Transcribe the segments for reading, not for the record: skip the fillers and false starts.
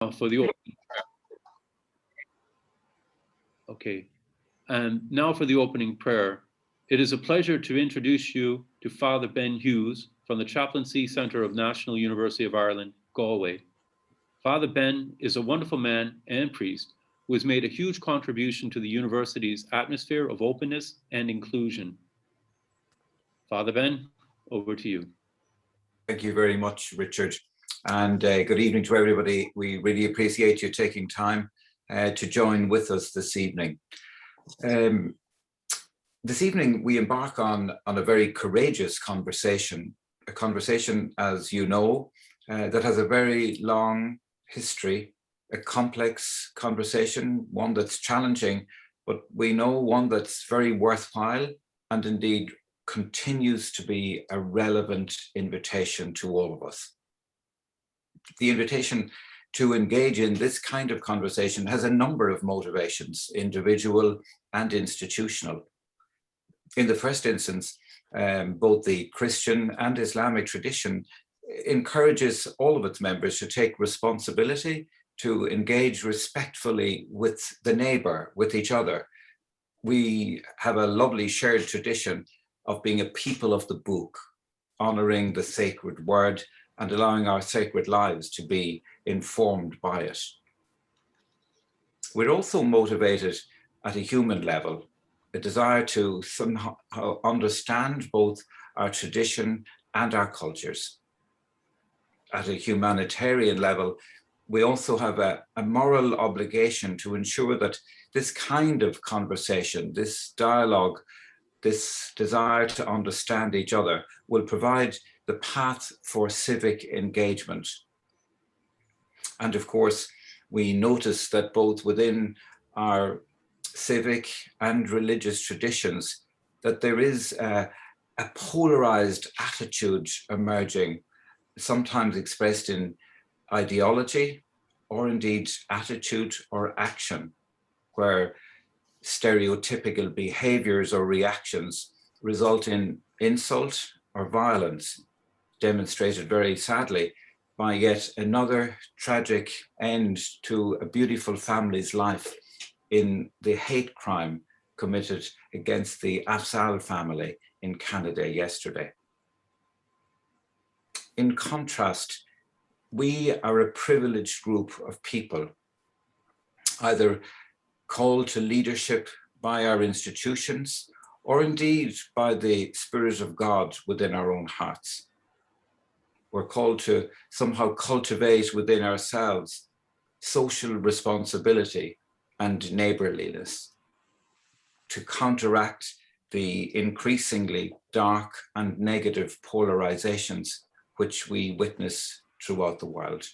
For the opening. Okay, and now for the opening prayer. It is a pleasure to introduce you to Father Ben Hughes from the Chaplaincy Centre of National University of Ireland, Galway. Father Ben is a wonderful man and priest who has made a huge contribution to the university's atmosphere of openness and inclusion. Father Ben, over to you. Thank you very much, Richard. And good evening to everybody. We really appreciate you taking time to join with us this evening. This evening, we embark on a very courageous conversation, a conversation, as you know, that has a very long history, a complex conversation, one that's challenging, but we know one that's very worthwhile and indeed continues to be a relevant invitation to all of us. The invitation to engage in this kind of conversation has a number of motivations, individual and institutional. In the first instance, both the Christian and Islamic tradition encourages all of its members to take responsibility, to engage respectfully with the neighbor, with each other. We have a lovely shared tradition of being a people of the book, honoring the sacred word and allowing our sacred lives to be informed by it. We're also motivated at a human level, a desire to somehow understand both our tradition and our cultures. At a humanitarian level, we also have a moral obligation to ensure that this kind of conversation, this dialogue, this desire to understand each other will provide the path for civic engagement. And of course, we notice that both within our civic and religious traditions, that there is a polarized attitude emerging, sometimes expressed in ideology or indeed attitude or action, where stereotypical behaviors or reactions result in insult or violence, demonstrated very sadly by yet another tragic end to a beautiful family's life in the hate crime committed against the Afzal family in Canada yesterday. In contrast, we are a privileged group of people, either called to leadership by our institutions or indeed by the Spirit of God within our own hearts. We're called to somehow cultivate within ourselves social responsibility and neighborliness, to counteract the increasingly dark and negative polarizations which we witness throughout the world.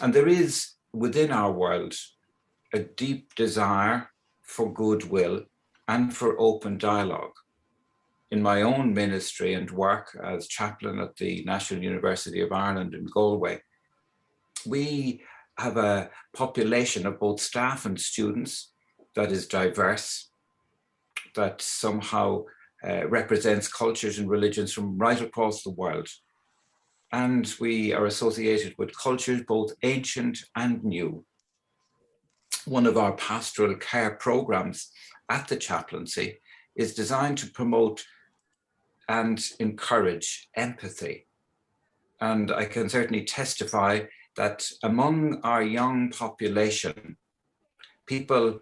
And there is within our world a deep desire for goodwill and for open dialogue. In my own ministry and work as chaplain at the National University of Ireland in Galway, we have a population of both staff and students that is diverse, that somehow represents cultures and religions from right across the world. And we are associated with cultures both ancient and new. One of our pastoral care programs at the chaplaincy is designed to promote and encourage empathy. And I can certainly testify that among our young population, people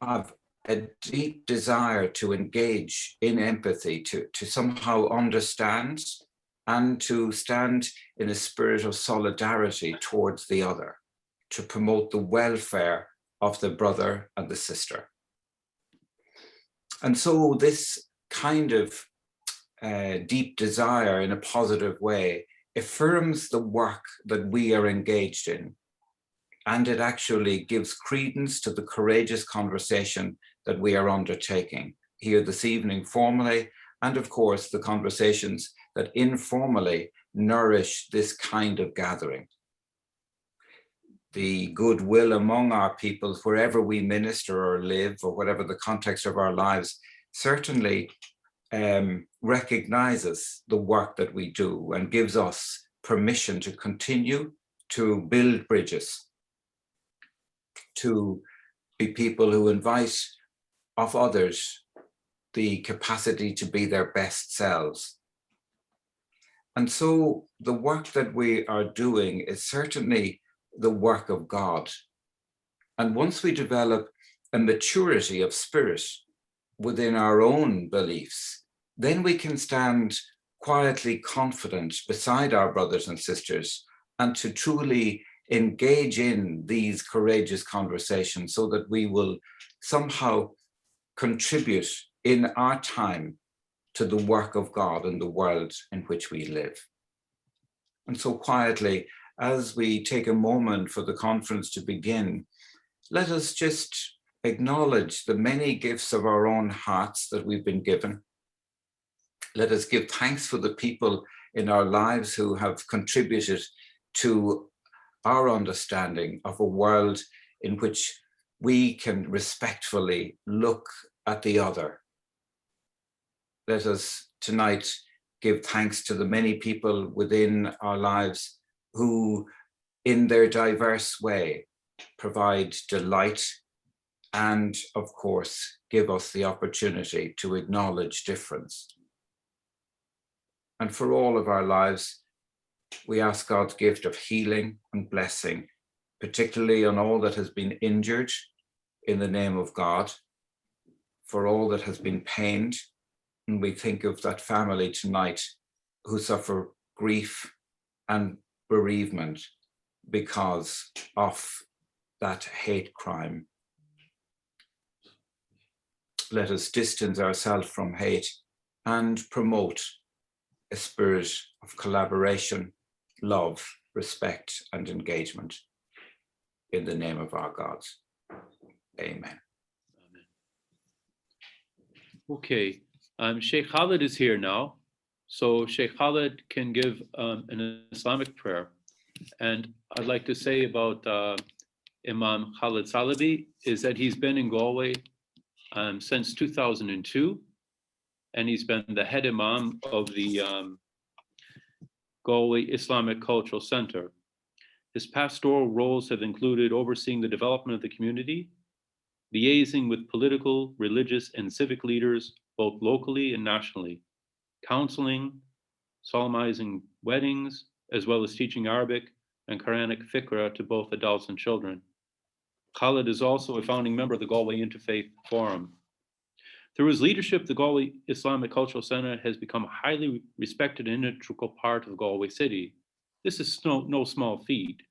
have a deep desire to engage in empathy, to somehow understand and to stand in a spirit of solidarity towards the other, to promote the welfare of the brother and the sister. And so this kind of deep desire in a positive way affirms the work that we are engaged in. And it actually gives credence to the courageous conversation that we are undertaking here this evening formally, and of course the conversations that informally nourish this kind of gathering. The goodwill among our peoples, wherever we minister or live, or whatever the context of our lives, certainly recognizes the work that we do and gives us permission to continue to build bridges, to be people who invite of others the capacity to be their best selves. And so the work that we are doing is certainly the work of God. And once we develop a maturity of spirit within our own beliefs, then we can stand quietly confident beside our brothers and sisters and to truly engage in these courageous conversations so that we will somehow contribute in our time to the work of God in the world in which we live. And so quietly, as we take a moment for the conference to begin, let us just acknowledge the many gifts of our own hearts that we've been given. Let us give thanks for the people in our lives who have contributed to our understanding of a world in which we can respectfully look at the other. Let us tonight give thanks to the many people within our lives who, in their diverse way, provide delight and, of course, give us the opportunity to acknowledge difference. And for all of our lives, we ask God's gift of healing and blessing, particularly on all that has been injured in the name of God, for all that has been pained. And we think of that family tonight who suffer grief and bereavement because of that hate crime. Let us distance ourselves from hate and promote a spirit of collaboration, love, respect, and engagement in the name of our gods. Amen. Okay, Sheikh Khalid is here now. So Sheikh Khalid can give an Islamic prayer. And I'd like to say about Imam Khalid Salabi is that he's been in Galway since 2002, and he's been the head imam of the Galway Islamic Cultural Center. His pastoral roles have included overseeing the development of the community, liaising with political, religious, and civic leaders, both locally and nationally, counseling, solemnizing weddings, as well as teaching Arabic and Quranic fiqh to both adults and children. Khalid is also a founding member of the Galway Interfaith Forum. Through his leadership, the Galway Islamic Cultural Center has become a highly respected and integral part of Galway City. This is no small feat.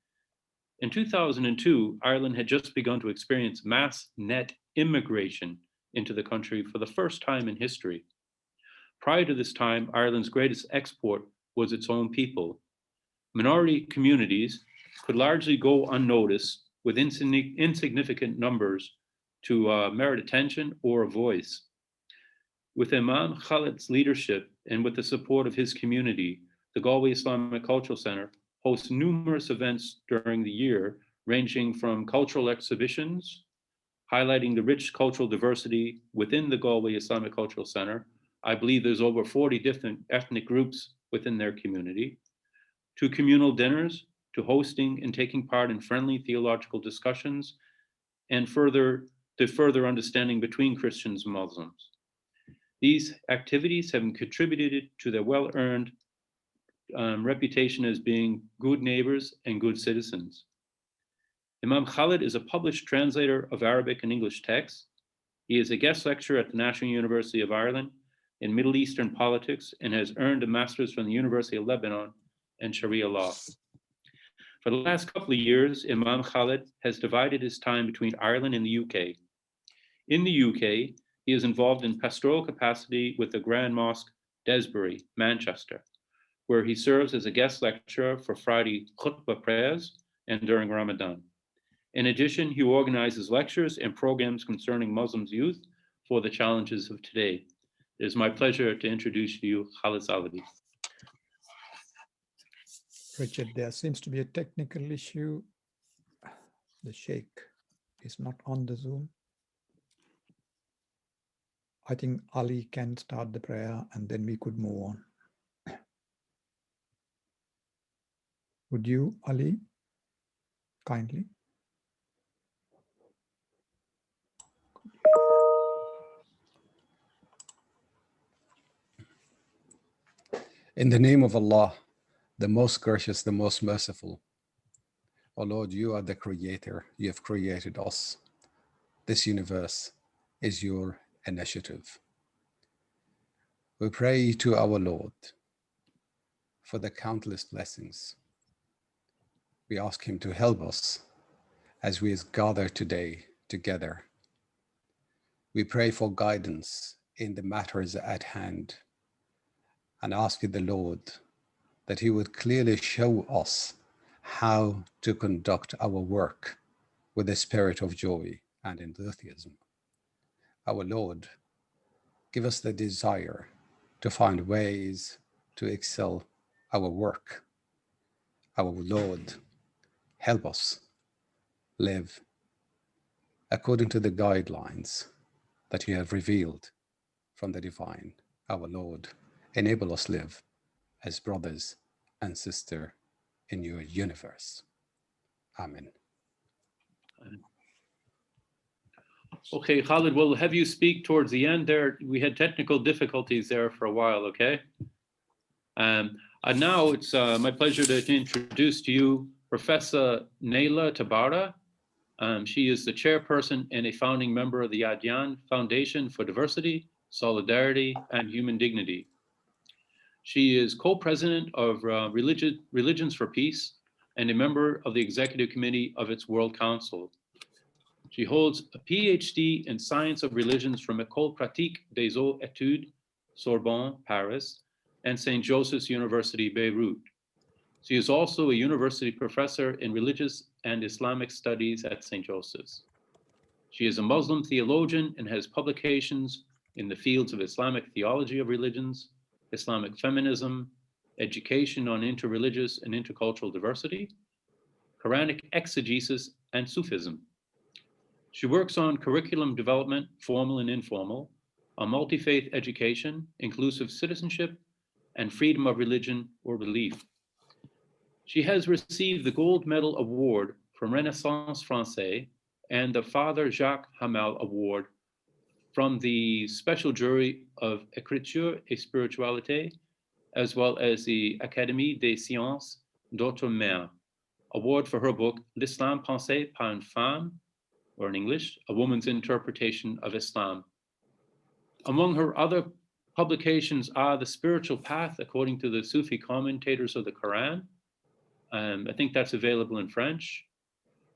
In 2002, Ireland had just begun to experience mass net immigration into the country for the first time in history. Prior to this time, Ireland's greatest export was its own people. Minority communities could largely go unnoticed with insignificant numbers to merit attention or a voice. With Imam Khalid's leadership and with the support of his community, the Galway Islamic Cultural Center hosts numerous events during the year, ranging from cultural exhibitions, highlighting the rich cultural diversity within the Galway Islamic Cultural Center. I believe there's over 40 different ethnic groups within their community, to communal dinners, to hosting and taking part in friendly theological discussions, and further understanding between Christians and Muslims. These activities have contributed to their well-earned reputation as being good neighbors and good citizens. Imam Khalid is a published translator of Arabic and English texts. He is a guest lecturer at the National University of Ireland in Middle Eastern politics and has earned a master's from the University of Lebanon and Sharia law. For the last couple of years, Imam Khalid has divided his time between Ireland and the UK. In the UK, he is involved in pastoral capacity with the Grand Mosque Desbury, Manchester, where he serves as a guest lecturer for Friday khutbah prayers and during Ramadan. In addition, he organizes lectures and programs concerning Muslims youth for the challenges of today. It is my pleasure to introduce to you Khalid Salabi. Richard, there seems to be a technical issue. The Sheikh is not on the Zoom. I think Ali can start the prayer and then we could move on. Would you, Ali? kindly. In the name of Allah, the most gracious, the most merciful. O Lord, you are the creator. You have created us. This universe is your initiative. We pray to our Lord for the countless blessings. We ask him to help us as we gather today together. We pray for guidance in the matters at hand and ask the Lord that he would clearly show us how to conduct our work with a spirit of joy and enthusiasm. Our Lord, give us the desire to find ways to excel our work. Our Lord, help us live according to the guidelines that you have revealed from the divine. Our Lord, enable us live as brothers and sisters in your universe. Amen. Okay, Khalid, we'll have you speak towards the end there. We had technical difficulties there for a while, okay? And now it's my pleasure to introduce to you Professor Naila Tabara. She is the chairperson and a founding member of the Adyan Foundation for Diversity, Solidarity, and Human Dignity. She is co-president of Religions for Peace and a member of the executive committee of its World Council. She holds a PhD in Science of Religions from École Pratique des Hautes Études, Sorbonne, Paris, and St. Joseph's University, Beirut. She is also a university professor in religious and Islamic studies at St. Joseph's. She is a Muslim theologian and has publications in the fields of Islamic theology of religions, Islamic feminism, education on interreligious and intercultural diversity, Quranic exegesis, and Sufism. She works on curriculum development, formal and informal, on multi-faith education, inclusive citizenship, and freedom of religion or belief. She has received the Gold Medal Award from Renaissance Français and the Father Jacques Hamel Award from the Special Jury of Écriture et Spiritualité, as well as the Académie des Sciences d'Outre-mer Award for her book, L'Islam pensé par une femme, or in English, A Woman's Interpretation of Islam. Among her other publications are The Spiritual Path According to the Sufi Commentators of the Quran. I think that's available in French.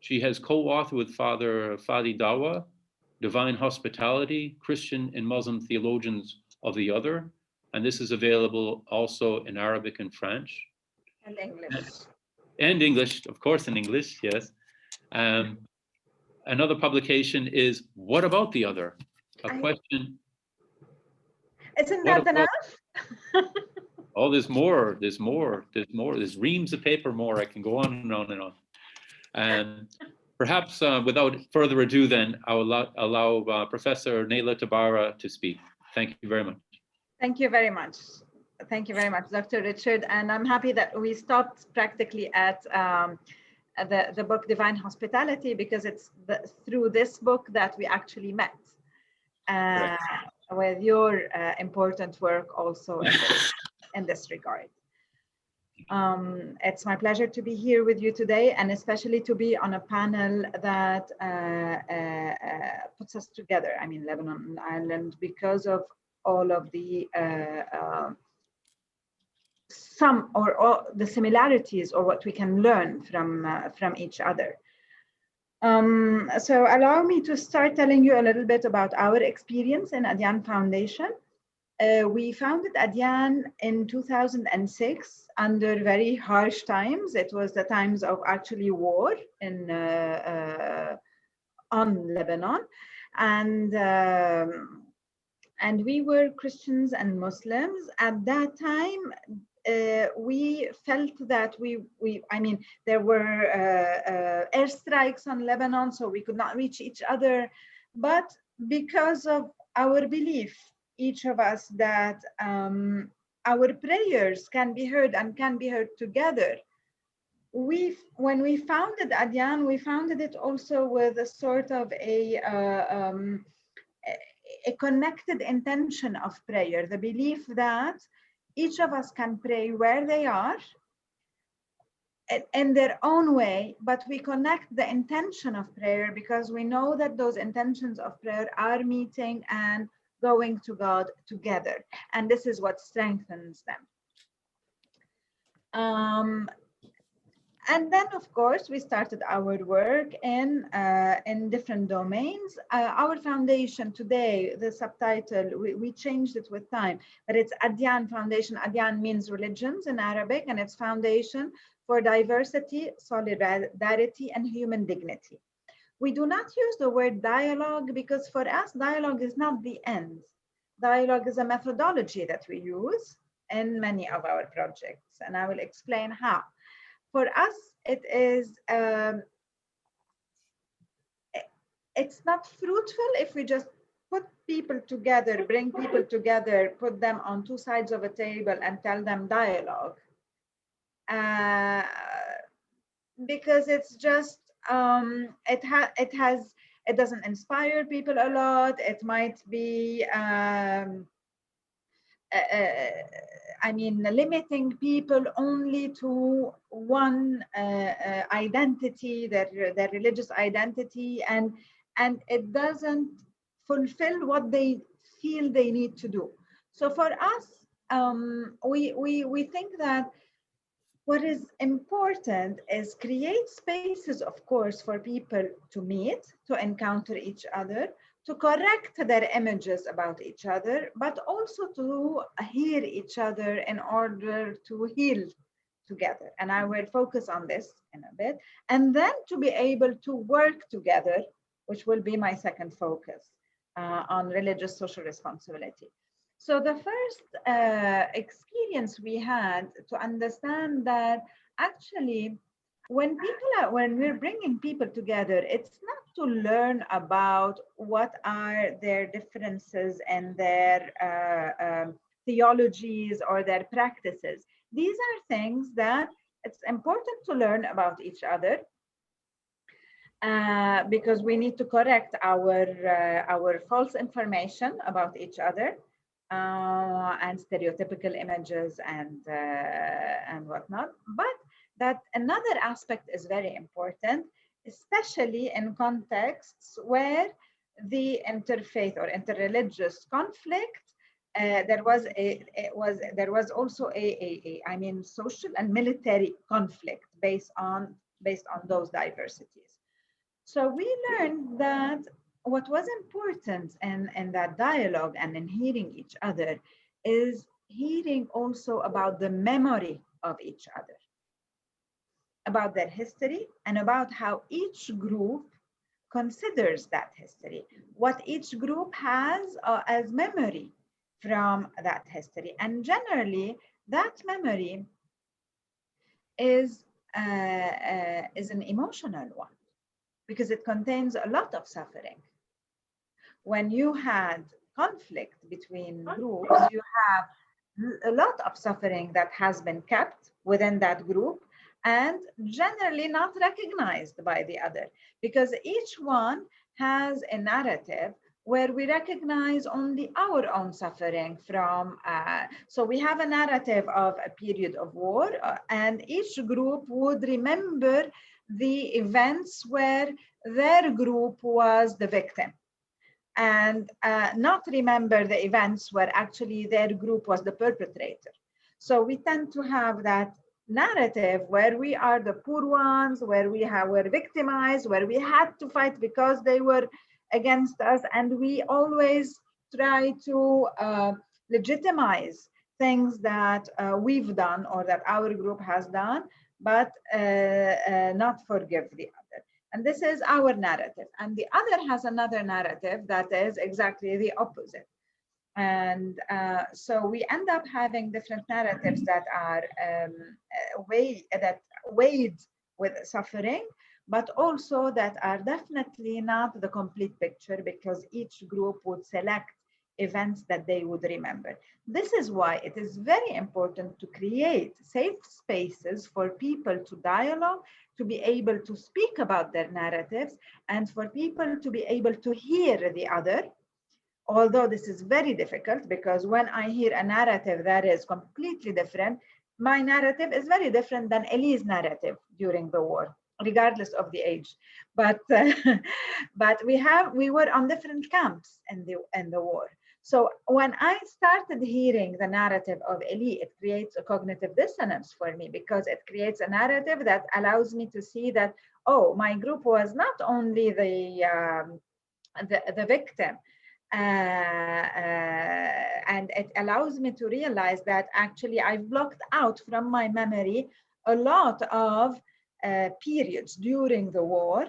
She has co-authored with Father Fadi Dawa, Divine Hospitality, Christian and Muslim Theologians of the Other. And this is available also in Arabic and French. And English. And English, of course, in English, yes. Another publication is What About the Other? A question. Isn't that enough? Oh, there's more. There's reams of paper more. I can go on and on and on. And perhaps without further ado, then I will allow Professor Naila Tabara to speak. Thank you very much. Thank you very much. Thank you very much, Dr. Richard. And I'm happy that we stopped practically at the book Divine Hospitality, because it's through this book that we actually met with your important work also in this regard. It's my pleasure to be here with you today, and especially to be on a panel that puts us together, I mean, Lebanon and Ireland, because of all of the some or all the similarities, or what we can learn from each other. So allow me to start telling you a little bit about our experience in Adyan Foundation. We founded Adyan in 2006 under very harsh times. It was the times of actually war on Lebanon, and we were Christians and Muslims at that time. We felt that I mean, there were airstrikes on Lebanon, so we could not reach each other. But because of our belief, each of us, that our prayers can be heard and can be heard together, when we founded Adyan, we founded it also with a sort of a connected intention of prayer, the belief that each of us can pray where they are in their own way, but we connect the intention of prayer because we know that those intentions of prayer are meeting and going to God together. And this is what strengthens them. And then, of course, we started our work in different domains. Our foundation today, the subtitle, we changed it with time, but it's Adyan Foundation. Adyan means religions in Arabic, and it's Foundation for Diversity, Solidarity, and Human Dignity. We do not use the word dialogue because for us, dialogue is not the end. Dialogue is a methodology that we use in many of our projects, and I will explain how. For us, it is, it's not fruitful if we just put people together, bring people together, put them on two sides of a table and tell them dialogue. Because it's just, it doesn't inspire people a lot. It might be, I mean, limiting people only to one identity, their religious identity, and it doesn't fulfill what they feel they need to do. So for us, we think that what is important is create spaces, of course, for people to meet, to encounter each other, to correct their images about each other, but also to hear each other in order to heal together. And I will focus on this in a bit. And then to be able to work together, which will be my second focus on religious social responsibility. So the first experience we had to understand that actually when we're bringing people together, it's not to learn about what are their differences and their theologies or their practices. These are things that it's important to learn about each other because we need to correct our false information about each other. And stereotypical images and whatnot. But that another aspect is very important, especially in contexts where the interfaith or interreligious conflict, there was also I mean, social and military conflict based on those diversities. So we learned that what was important in that dialogue and in hearing each other is hearing also about the memory of each other, about their history, and about how each group considers that history, what each group has as memory from that history. And generally, that memory is an emotional one because it contains a lot of suffering. When you had conflict between groups, you have a lot of suffering that has been kept within that group and generally not recognized by the other, because each one has a narrative where we recognize only our own suffering from, so we have a narrative of a period of war, and each group would remember the events where their group was the victim, and not remember the events where actually their group was the perpetrator. So we tend to have that narrative where we are the poor ones, where were victimized, where we had to fight because they were against us, and we always try to legitimize things that we've done or that our group has done, but not forgive the other. And this is our narrative. And the other has another narrative that is exactly the opposite. And so we end up having different narratives that are weighed with suffering, but also that are definitely not the complete picture, because each group would select events that they would remember. This is why it is very important to create safe spaces for people to dialogue, to be able to speak about their narratives, and for people to be able to hear the other. Although this is very difficult, because when I hear a narrative that is completely different, my narrative is very different than Elli's narrative during the war, regardless of the age. But but we were on different camps in the war. So when I started hearing the narrative of Elli, it creates a cognitive dissonance for me, because it creates a narrative that allows me to see that, oh, my group was not only the victim, and it allows me to realize that actually I've blocked out from my memory a lot of periods during the war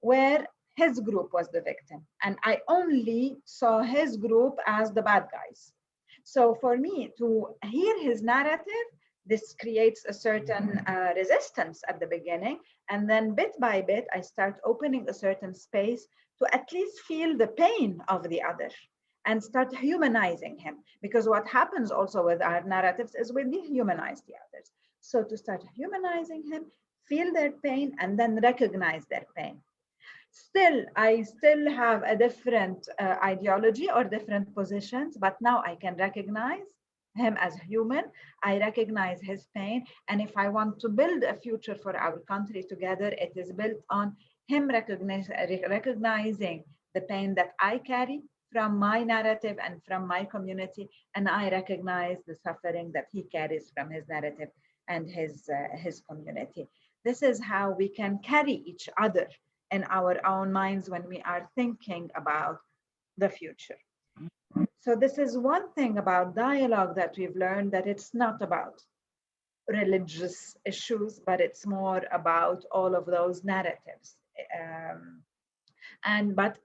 where his group was the victim, and I only saw his group as the bad guys. So for me to hear his narrative, this creates a certain resistance at the beginning, and then bit by bit I start opening a certain space to at least feel the pain of the other and start humanizing him, because what happens also with our narratives is we dehumanize the others. So to start humanizing him, feel their pain, and then recognize their pain. I still have a different ideology or different positions, but now I can recognize him as human. I recognize his pain. And if I want to build a future for our country together, it is built on him recognizing the pain that I carry from my narrative and from my community, and I recognize the suffering that he carries from his narrative and his community. This is how we can carry each other in our own minds when we are thinking about the future. So this is one thing about dialogue that we've learned, that it's not about religious issues, but it's more about all of those narratives. But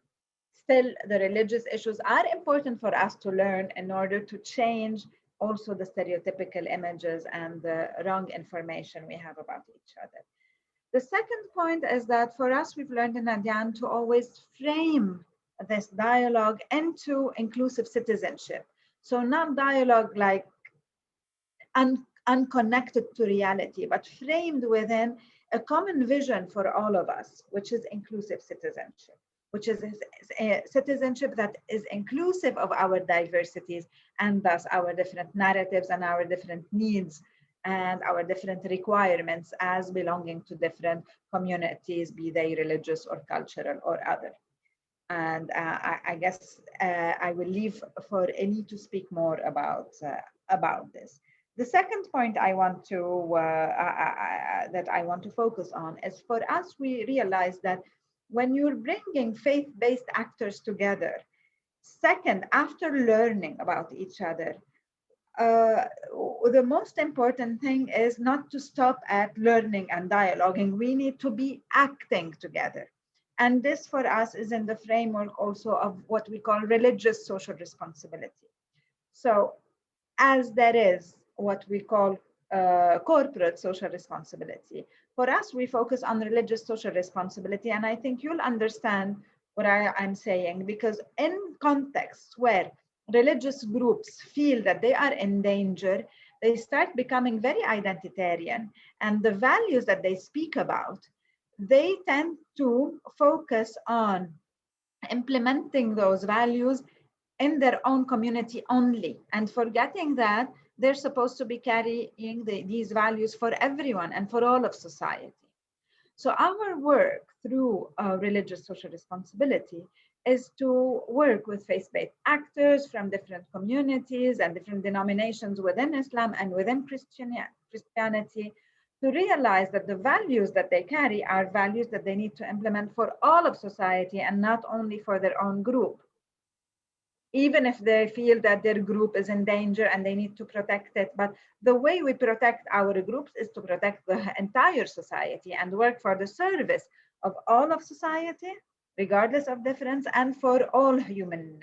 still, the religious issues are important for us to learn in order to change also the stereotypical images and the wrong information we have about each other. The second point is that for us, we've learned in Adyan to always frame this dialogue into inclusive citizenship. So not dialogue like unconnected to reality, but framed within a common vision for all of us, which is inclusive citizenship, which is a citizenship that is inclusive of our diversities, and thus our different narratives and our different needs and our different requirements as belonging to different communities, be they religious or cultural or other. And I guess I will leave for Elli to speak more about this. The second point I want to that I want to focus on is, for us, we realize that when you're bringing faith-based actors together, second, after learning about each other, the most important thing is not to stop at learning and dialoguing. We need to be acting together. And this for us is in the framework also of what we call religious social responsibility. So as there is what we call corporate social responsibility, for us, we focus on religious social responsibility. And I think you'll understand what I'm saying, because in contexts where religious groups feel that they are in danger, they start becoming very identitarian. And the values that they speak about, they tend to focus on implementing those values in their own community only, and forgetting that they're supposed to be carrying these values for everyone and for all of society. So our work through religious social responsibility is to work with faith-based actors from different communities and different denominations within Islam and within Christianity, to realize that the values that they carry are values that they need to implement for all of society and not only for their own group. Even if they feel that their group is in danger and they need to protect it. But the way we protect our groups is to protect the entire society and work for the service of all of society, regardless of difference, and for all humans,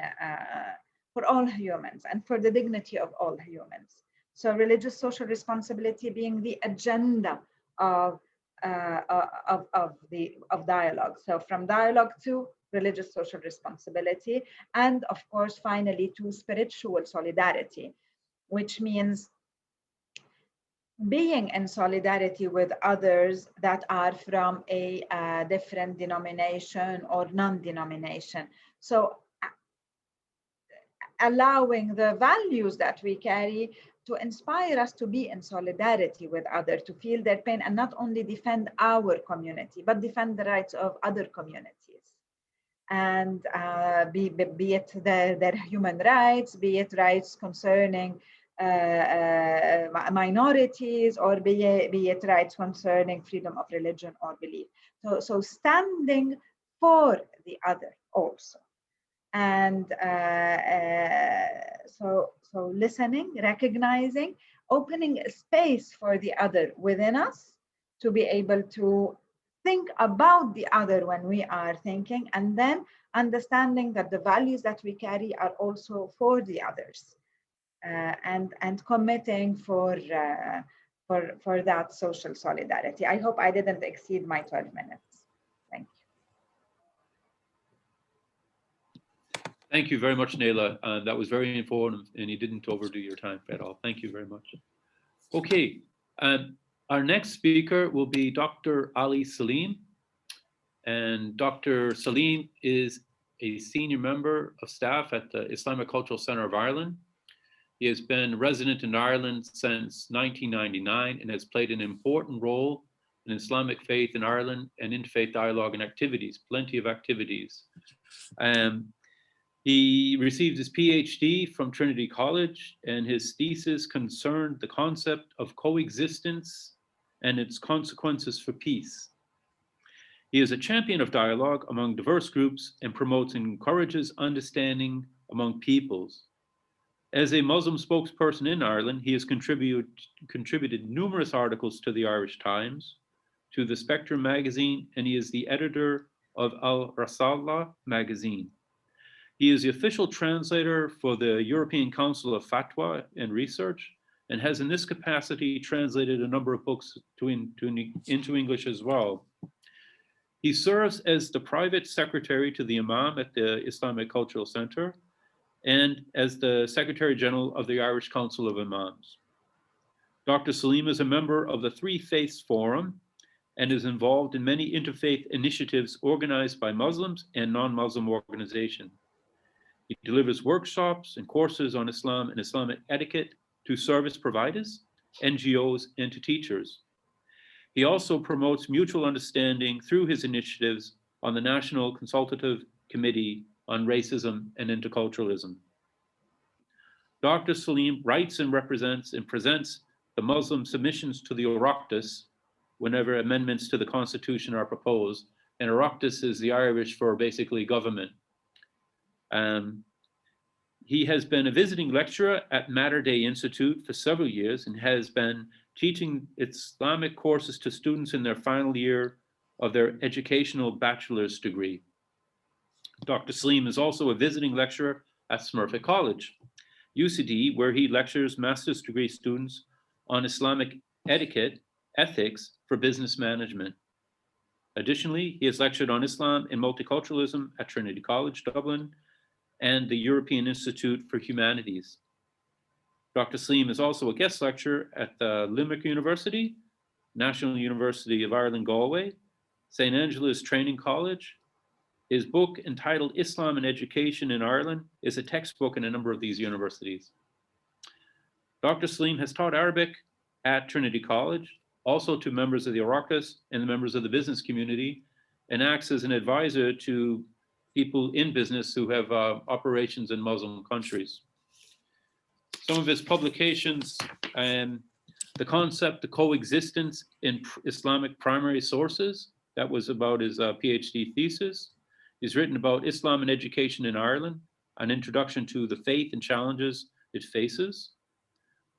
and for the dignity of all humans. So religious social responsibility being the agenda of of dialogue. So from dialogue to religious social responsibility, and of course, finally, to spiritual solidarity, which means being in solidarity with others that are from a different denomination or non-denomination. So allowing the values that we carry to inspire us to be in solidarity with others, to feel their pain and not only defend our community, but defend the rights of other communities. And be it their human rights, be it rights concerning minorities, or be it rights concerning freedom of religion or belief. So standing for the other also. And so listening, recognizing, opening a space for the other within us to be able to think about the other when we are thinking, and then understanding that the values that we carry are also for the others, and committing for that social solidarity. I hope I didn't exceed my 12 minutes. Thank you. Thank you very much, Naila. That was very informative, and you didn't overdo your time at all. Thank you very much. Okay, our next speaker will be Dr. Ali Salim. And Dr. Salim is a senior member of staff at the Islamic Cultural Centre of Ireland. He has been resident in Ireland since 1999 and has played an important role in Islamic faith in Ireland and interfaith dialogue and activities, plenty of activities. He received his PhD from Trinity College, and his thesis concerned the concept of coexistence and its consequences for peace. He is a champion of dialogue among diverse groups and promotes and encourages understanding among peoples. As a Muslim spokesperson in Ireland, he has contributed numerous articles to the Irish Times, to the Spectrum magazine, and he is the editor of Al-Rasala magazine. He is the official translator for the European Council of Fatwa and Research, and has in this capacity translated a number of books into English as well. He serves as the private secretary to the Imam at the Islamic Cultural Centre and as the Secretary General of the Irish Council of Imams. Dr. Salim is a member of the Three Faiths Forum and is involved in many interfaith initiatives organized by Muslims and non-Muslim organizations. He delivers workshops and courses on Islam and Islamic etiquette to service providers, NGOs, and to teachers. He also promotes mutual understanding through his initiatives on the National Consultative Committee on Racism and Interculturalism. Dr. Salim writes and represents and presents the Muslim submissions to the Oireachtas whenever amendments to the Constitution are proposed, and Oireachtas is the Irish for basically government. He has been a visiting lecturer at Mater Dei Institute for several years and has been teaching Islamic courses to students in their final year of their educational bachelor's degree. Dr. Salim is also a visiting lecturer at Smurfit College, UCD, where he lectures master's degree students on Islamic etiquette, ethics for business management. Additionally, he has lectured on Islam and multiculturalism at Trinity College, Dublin, and the European Institute for Humanities. Dr. Salim is also a guest lecturer at the Limerick University, National University of Ireland, Galway, St. Angela's Training College. His book, entitled Islam and Education in Ireland, is a textbook in a number of these universities. Dr. Salim has taught Arabic at Trinity College, also to members of the Oireachtas and the members of the business community, and acts as an advisor to people in business who have operations in Muslim countries. Some of his publications, the concept of coexistence in Islamic primary sources, that was about his PhD thesis. He's written about Islam and education in Ireland, an introduction to the faith and challenges it faces.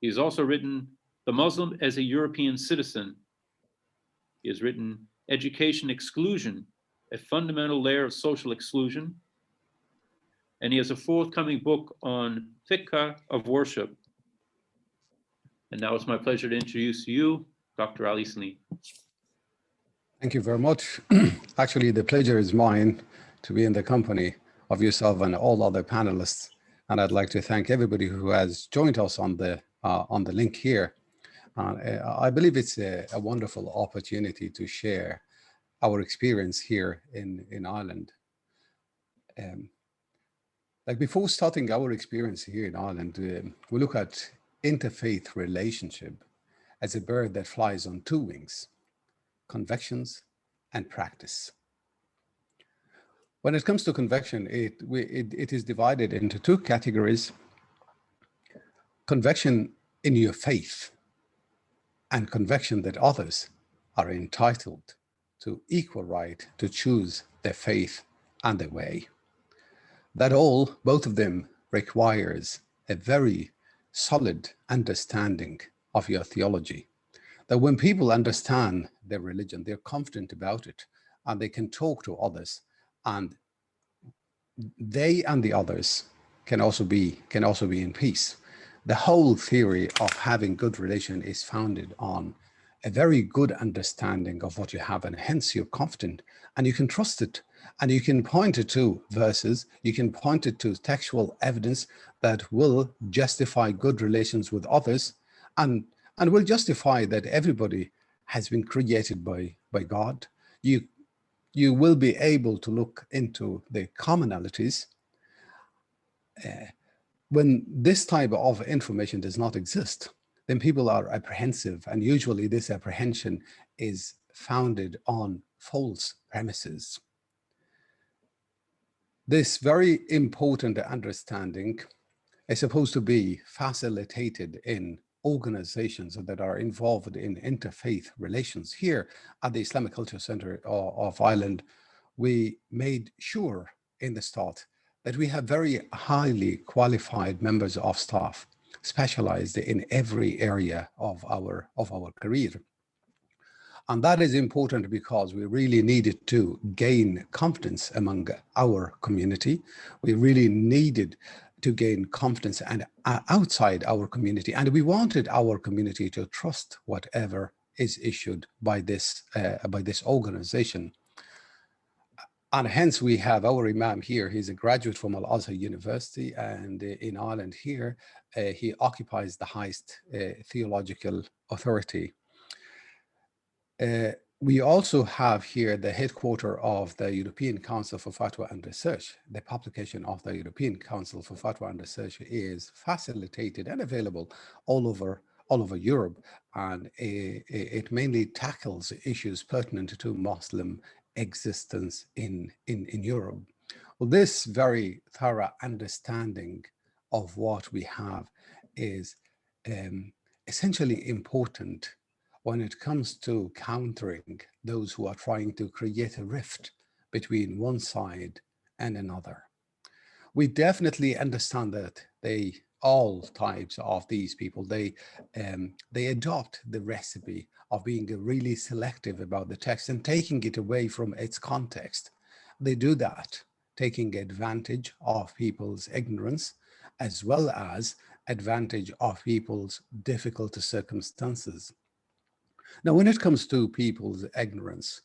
He's also written The Muslim as a European Citizen. He has written Education Exclusion, a fundamental layer of social exclusion. And he has a forthcoming book on fiqh of worship. And now it's my pleasure to introduce you, Dr. Ali Snee. Thank you very much. Actually, the pleasure is mine to be in the company of yourself and all other panelists. And I'd like to thank everybody who has joined us on the link here. I believe it's a wonderful opportunity to share our experience here in Ireland. Like before starting our experience here in Ireland, we look at interfaith relationship as a bird that flies on two wings: convictions and practice. When it comes to conviction, it is divided into two categories: conviction in your faith and conviction that others are entitled to equal right to choose their faith and their way. That both of them requires a very solid understanding of your theology. That when people understand their religion, they're confident about it, and they can talk to others, and they and the others can also be in peace. The whole theory of having good relation is founded on a very good understanding of what you have, and hence you're confident and you can trust it, and you can point it to verses, you can point it to textual evidence that will justify good relations with others, and will justify that everybody has been created by God. You will be able to look into the commonalities. When this type of information does not exist, then people are apprehensive, and usually this apprehension is founded on false premises. This very important understanding is supposed to be facilitated in organizations that are involved in interfaith relations. Here at the Islamic Culture Center of Ireland, we made sure in the start that we have very highly qualified members of staff specialized in every area of our career. And that is important because we really needed to gain confidence among our community. We really needed to gain confidence and outside our community. And we wanted our community to trust whatever is issued by this organization. And hence we have our Imam here. He's a graduate from Al-Azhar University, and in Ireland here, he occupies the highest theological authority. We also have here the headquarters of the European Council for Fatwa and Research. The publication of the European Council for Fatwa and Research is facilitated and available all over Europe, and it mainly tackles issues pertinent to Muslim existence in Europe. Well, this very thorough understanding of what we have is essentially important when it comes to countering those who are trying to create a rift between one side and another. We definitely understand that all types of these people, they adopt the recipe of being really selective about the text and taking it away from its context. They do that, taking advantage of people's ignorance, as well as advantage of people's difficult circumstances. Now, when it comes to people's ignorance,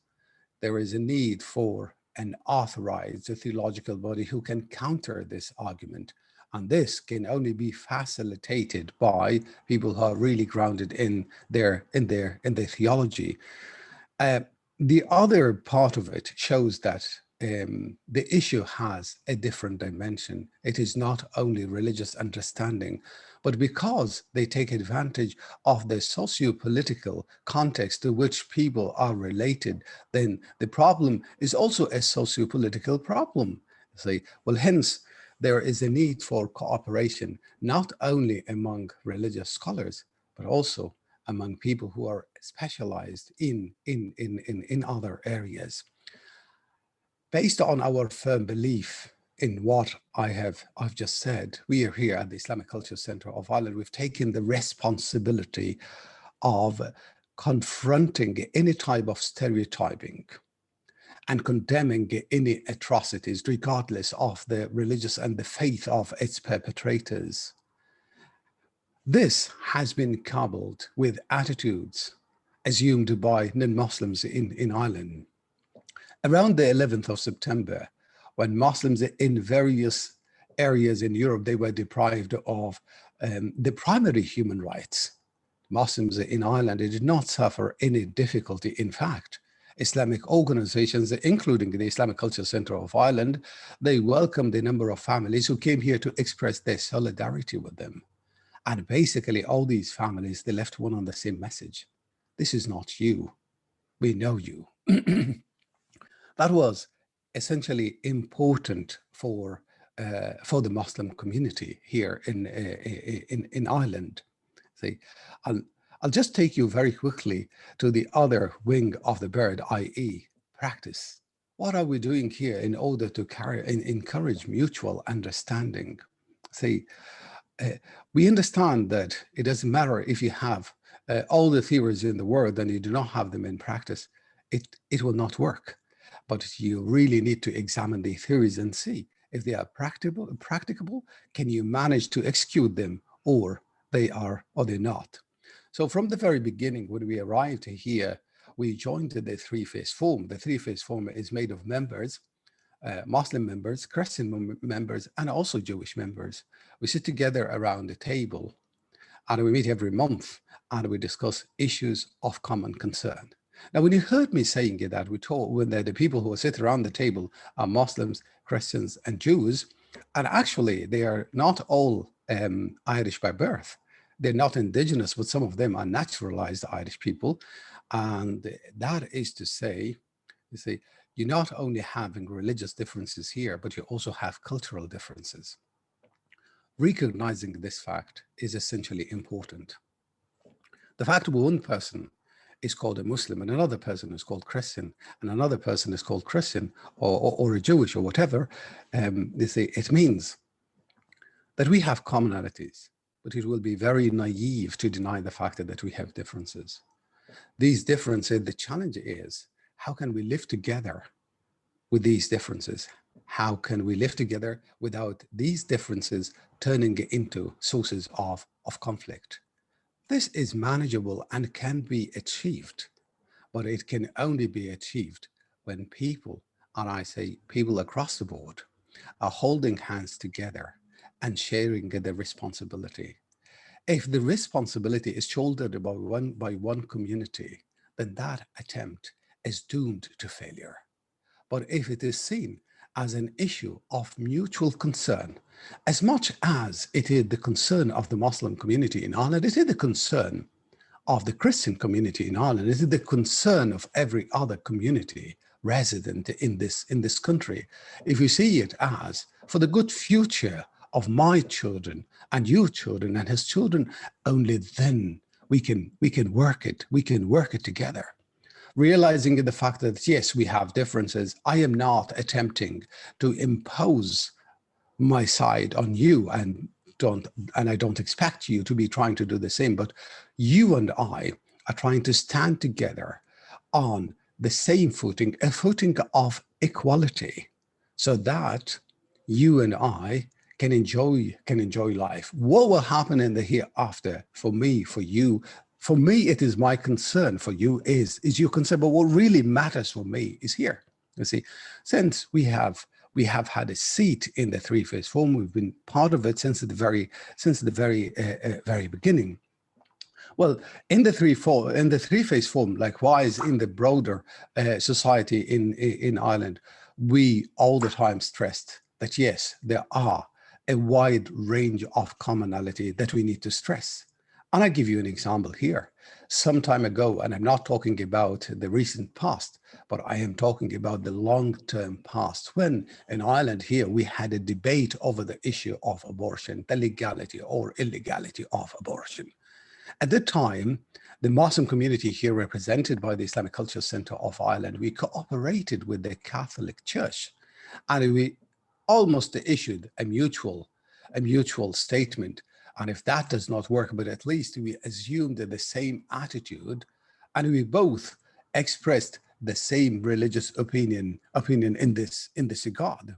there is a need for an authorized theological body who can counter this argument. And this can only be facilitated by people who are really grounded in their theology. The other part of it shows that the issue has a different dimension. It is not only religious understanding, but because they take advantage of the socio-political context to which people are related, then the problem is also a socio-political problem. Well, hence, there is a need for cooperation, not only among religious scholars, but also among people who are specialized in other areas. Based on our firm belief in what I've just said, we are here at the Islamic Culture Center of Ireland. We've taken the responsibility of confronting any type of stereotyping and condemning any atrocities, regardless of the religious and the faith of its perpetrators. This has been coupled with attitudes assumed by non-Muslims in Ireland. Around the 11th of September, when Muslims in various areas in Europe, they were deprived of the primary human rights. Muslims in Ireland, they did not suffer any difficulty. In fact, Islamic organizations, including the Islamic Cultural Center of Ireland, they welcomed a number of families who came here to express their solidarity with them. And basically all these families, they left one on the same message. This is not you. We know you. That was essentially important for the Muslim community here in Ireland. See, I'll just take you very quickly to the other wing of the bird, i.e. practice. What are we doing here in order to encourage mutual understanding? See, we understand that it doesn't matter if you have all the theories in the world and you do not have them in practice, it will not work. But you really need to examine the theories and see if they are practicable. Can you manage to execute them, or they are, or they're not? So from the very beginning, when we arrived here, we joined the Three-Faith Forum. The Three-Faith Forum is made of members, Muslim members, Christian members, and also Jewish members. We sit together around the table and we meet every month and we discuss issues of common concern. Now, when you heard me saying that, when the people who sit around the table are Muslims, Christians, and Jews, and actually they are not all Irish by birth. They're not indigenous, but some of them are naturalized Irish people. And that is to say, you see, you're not only having religious differences here, but you also have cultural differences. Recognizing this fact is essentially important. The fact that one person is called a Muslim and another person is called Christian and another person is called Christian or a Jewish or whatever, you see, it means that we have commonalities, but it will be very naive to deny the fact that we have differences. These differences, the challenge is, how can we live together with these differences? How can we live together without these differences turning into sources of conflict? This is manageable and can be achieved, but it can only be achieved when people, and I say people across the board, are holding hands together and sharing the responsibility. If the responsibility is shouldered by one community, then that attempt is doomed to failure. But if it is seen as an issue of mutual concern, as much as it is the concern of the Muslim community in Ireland, it is the concern of the Christian community in Ireland, it is the concern of every other community resident in this country. If you see it as for the good future of my children and your children and his children, only then we can work it. We can work it together. Realizing the fact that, yes, we have differences. I am not attempting to impose my side on you and I don't expect you to be trying to do the same, but you and I are trying to stand together on the same footing, a footing of equality, so that you and I can enjoy life. What will happen in the hereafter for me, for you? For me, it is my concern. For you is your concern. But what really matters for me is here. You see, since we have had a seat in the Three-Faith Forum, we've been part of it since the very beginning. Well, in the Three-Faith Forum, likewise in the broader society in Ireland, we all the time stressed that yes, there are a wide range of commonality that we need to stress. And I give you an example here. Some time ago, and I'm not talking about the recent past, but I am talking about the long-term past, when in Ireland here, we had a debate over the issue of abortion, the legality or illegality of abortion. At the time, the Muslim community here, represented by the Islamic Cultural Center of Ireland, we cooperated with the Catholic Church, and we almost issued a mutual statement. And if that does not work, but at least we assumed the same attitude, and we both expressed the same religious opinion in this regard.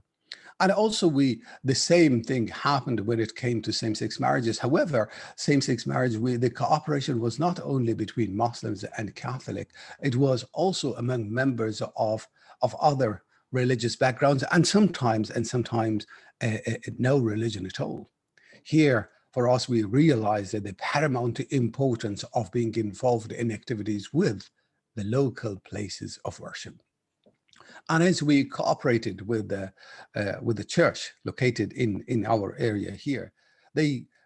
And also the same thing happened when it came to same-sex marriages. However, same-sex marriage, the cooperation was not only between Muslims and Catholic, it was also among members of other religious backgrounds, and sometimes no religion at all. Here, for us, we realize that the paramount importance of being involved in activities with the local places of worship. And as we cooperated with the church located in our area here,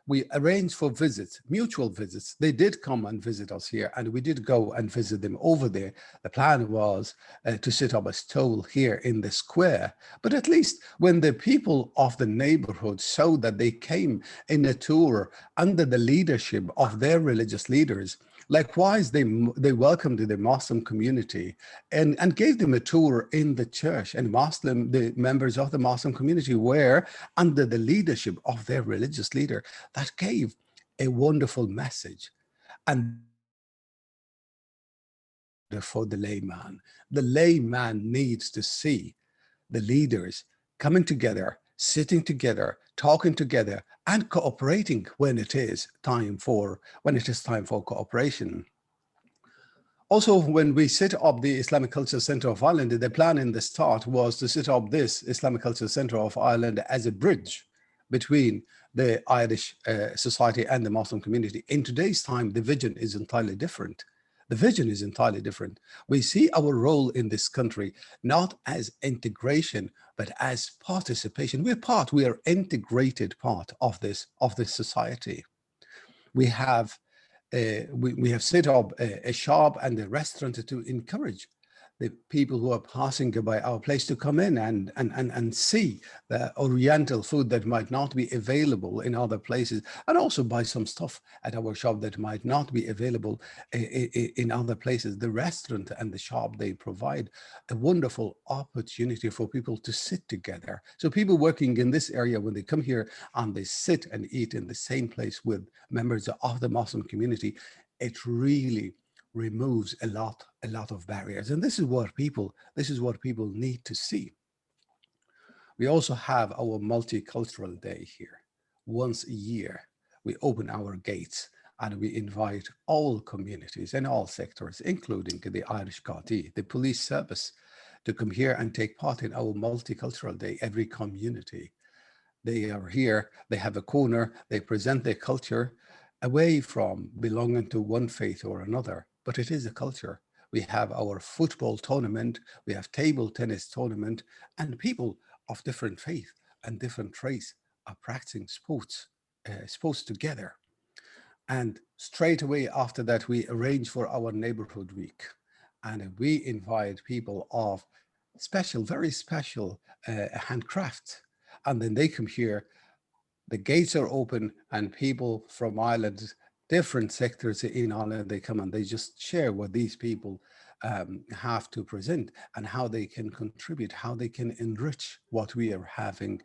we arranged for visits, mutual visits. They did come and visit us here, and we did go and visit them over there. The plan was to set up a stall here in the square, but at least when the people of the neighborhood saw that they came in a tour under the leadership of their religious leaders, likewise, they welcomed the Muslim community and gave them a tour in the church, and the members of the Muslim community were under the leadership of their religious leader. That gave a wonderful message. And for the layman needs to see the leaders coming together, sitting together, talking together, and cooperating when it is time for cooperation. Also, when we set up the Islamic Cultural Center of Ireland, the plan in the start was to set up this Islamic Cultural Center of Ireland as a bridge between the Irish society and the Muslim community. In today's time, the vision is entirely different. The vision is entirely different. We see our role in this country not as integration, but as participation. We are integrated part of this society. We have set up a shop and a restaurant to encourage the people who are passing by our place to come in and see the Oriental food that might not be available in other places, and also buy some stuff at our shop that might not be available in other places. The restaurant and the shop, they provide a wonderful opportunity for people to sit together. So people working in this area, when they come here and they sit and eat in the same place with members of the Muslim community, it really removes a lot of barriers. And this is what people need to see. We also have our multicultural day here. Once a year, we open our gates and we invite all communities and all sectors, including the Irish Gardaí, the police service, to come here and take part in our multicultural day. Every community, they are here, they have a corner, they present their culture away from belonging to one faith or another, but it is a culture. We have our football tournament, we have table tennis tournament, and people of different faith and different race are practicing sports together. And straight away after that, we arrange for our neighborhood week, and we invite people of very special handcraft, and then they come here. The gates are open, and people from Ireland, different sectors in Ireland, they come and they just share what these people have to present and how they can contribute, how they can enrich what we're having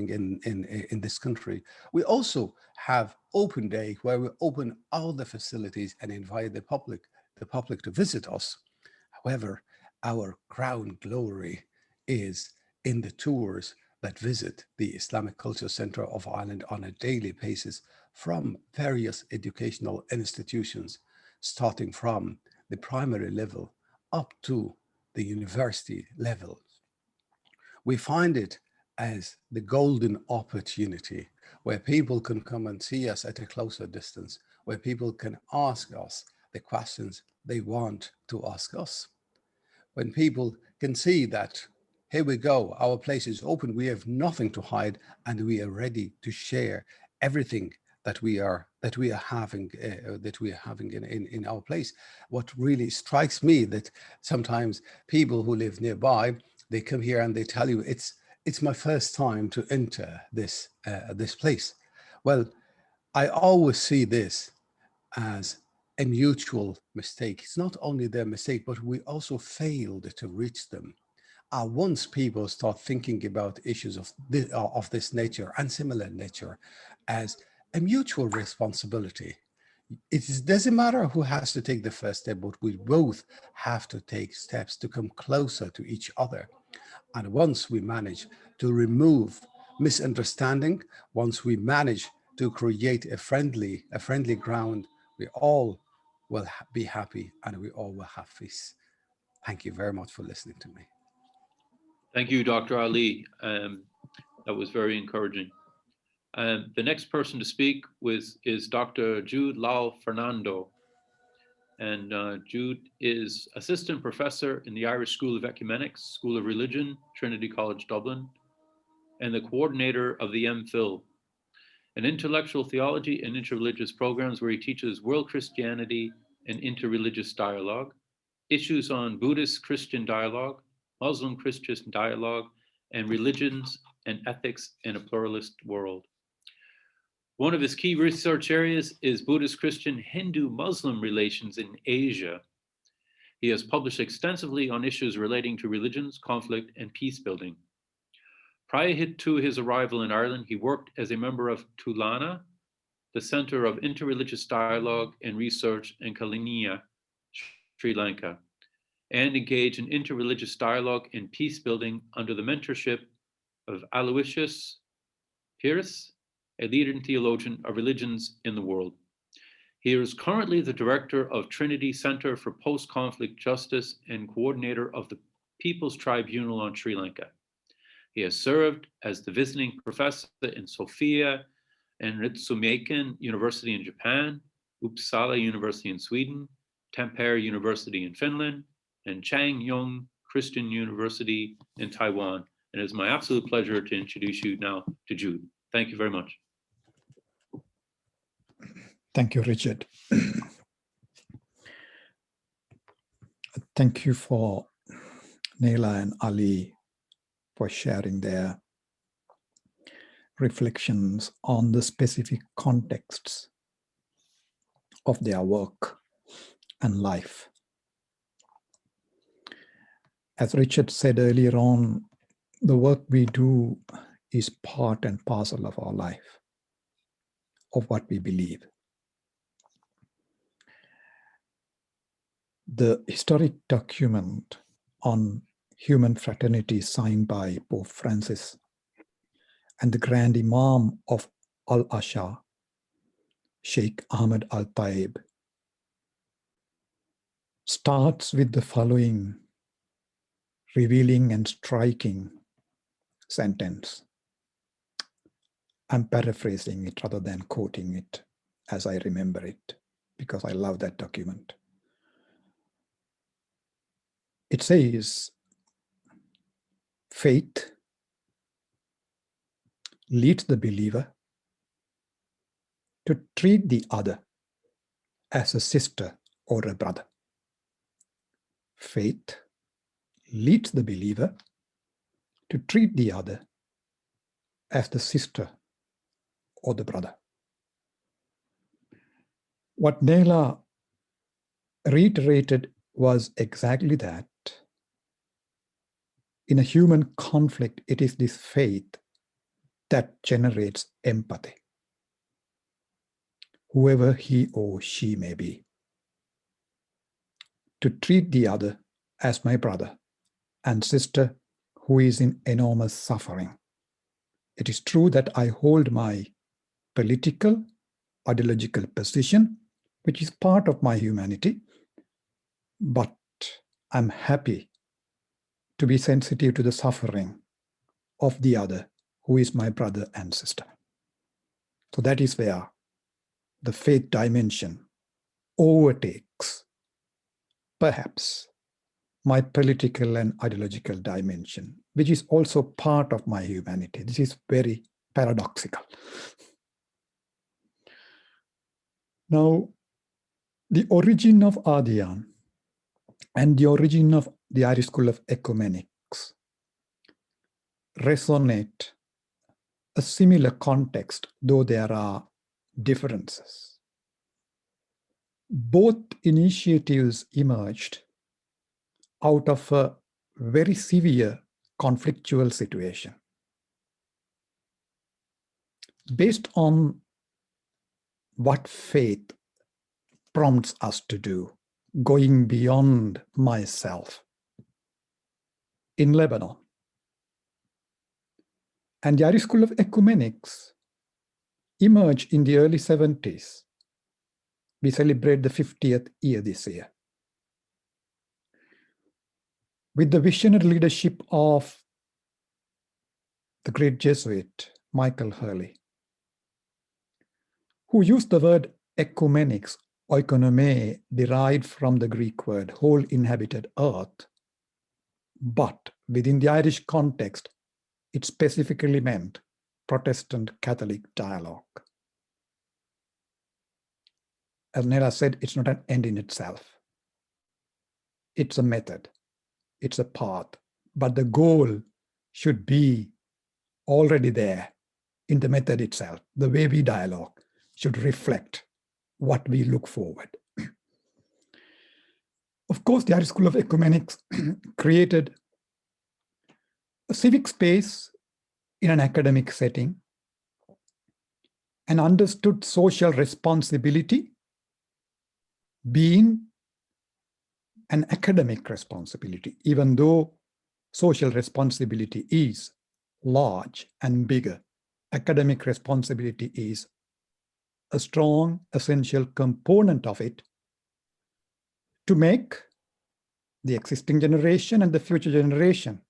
in this country. We also have open day where we open all the facilities and invite the public to visit us. However, our crown glory is in the tours that visit the Islamic Cultural Center of Ireland on a daily basis from various educational institutions, starting from the primary level up to the university level. We find it as the golden opportunity where people can come and see us at a closer distance, where people can ask us the questions they want to ask us. When people can see that, here we go, our place is open, we have nothing to hide, and we are ready to share everything that we are having in our place. What really strikes me that sometimes people who live nearby, they come here and they tell you it's my first time to enter this place. Well, I always see this as a mutual mistake. It's not only their mistake, but we also failed to reach them. Once people start thinking about issues of this nature and similar nature as a mutual responsibility, it doesn't matter who has to take the first step, but we both have to take steps to come closer to each other. And once we manage to remove misunderstanding, once we manage to create a friendly ground, we all will be happy and we all will have peace. Thank you very much for listening to me. Thank you, Dr. Ali. That was very encouraging. The next person to speak is Dr. Jude Lal Fernando. And Jude is Assistant Professor in the Irish School of Ecumenics, School of Religion, Trinity College, Dublin, and the coordinator of the MPhil, an intellectual theology and interreligious programs where he teaches world Christianity and interreligious dialogue, issues on Buddhist Christian dialogue, Muslim Christian dialogue, and religions and ethics in a pluralist world. One of his key research areas is Buddhist Christian Hindu Muslim relations in Asia. He has published extensively on issues relating to religions, conflict, and peace building. Prior to his arrival in Ireland, he worked as a member of Tulana, the Center of Interreligious Dialogue and Research in Kalinga, Sri Lanka, and engaged in interreligious dialogue and peace building under the mentorship of Aloysius Pierce, a leading theologian of religions in the world. He is currently the director of Trinity Center for Post-Conflict Justice and coordinator of the People's Tribunal on Sri Lanka. He has served as the visiting professor in Sofia and Ritsumeikan University in Japan, Uppsala University in Sweden, Tampere University in Finland, and Changyong Christian University in Taiwan. And it is my absolute pleasure to introduce you now to Jude. Thank you very much. Thank you, Richard. Thank you for Neila and Ali for sharing their reflections on the specific contexts of their work and life. As Richard said earlier on, the work we do is part and parcel of our life, of what we believe. The historic document on human fraternity signed by Pope Francis and the Grand Imam of Al-Azhar, Sheikh Ahmed Al-Taib, starts with the following revealing and striking sentence. I'm paraphrasing it rather than quoting it as I remember it, because I love that document. It says, faith leads the believer to treat the other as a sister or a brother. Faith leads the believer to treat the other as the sister or the brother. What Neila reiterated was exactly that. In a human conflict, it is this faith that generates empathy, whoever he or she may be. To treat the other as my brother and sister who is in enormous suffering. It is true that I hold my political, ideological position, which is part of my humanity, but I'm happy to be sensitive to the suffering of the other, who is my brother and sister. So that is where the faith dimension overtakes, perhaps, my political and ideological dimension, which is also part of my humanity. This is very paradoxical. Now, the origin of Adyan and the origin of the Irish School of Ecumenics resonate a similar context, though there are differences. Both initiatives emerged out of a very severe conflictual situation. Based on what faith prompts us to do, going beyond myself. In Lebanon, And the Irish School of Ecumenics emerged in the early 70s. We celebrate the 50th year this year. With the visionary leadership of the great Jesuit, Michael Hurley, who used the word ecumenics, oikonomē, derived from the Greek word whole inhabited earth, but within the Irish context, it specifically meant Protestant-Catholic dialogue. As Nela said, it's not an end in itself. It's a method, it's a path, but the goal should be already there in the method itself. The way we dialogue should reflect what we look forward. Of course, the Irish School of Ecumenics created a civic space in an academic setting and understood social responsibility being an academic responsibility, even though social responsibility is large and bigger. Academic responsibility is a strong, essential component of it to make the existing generation and the future generation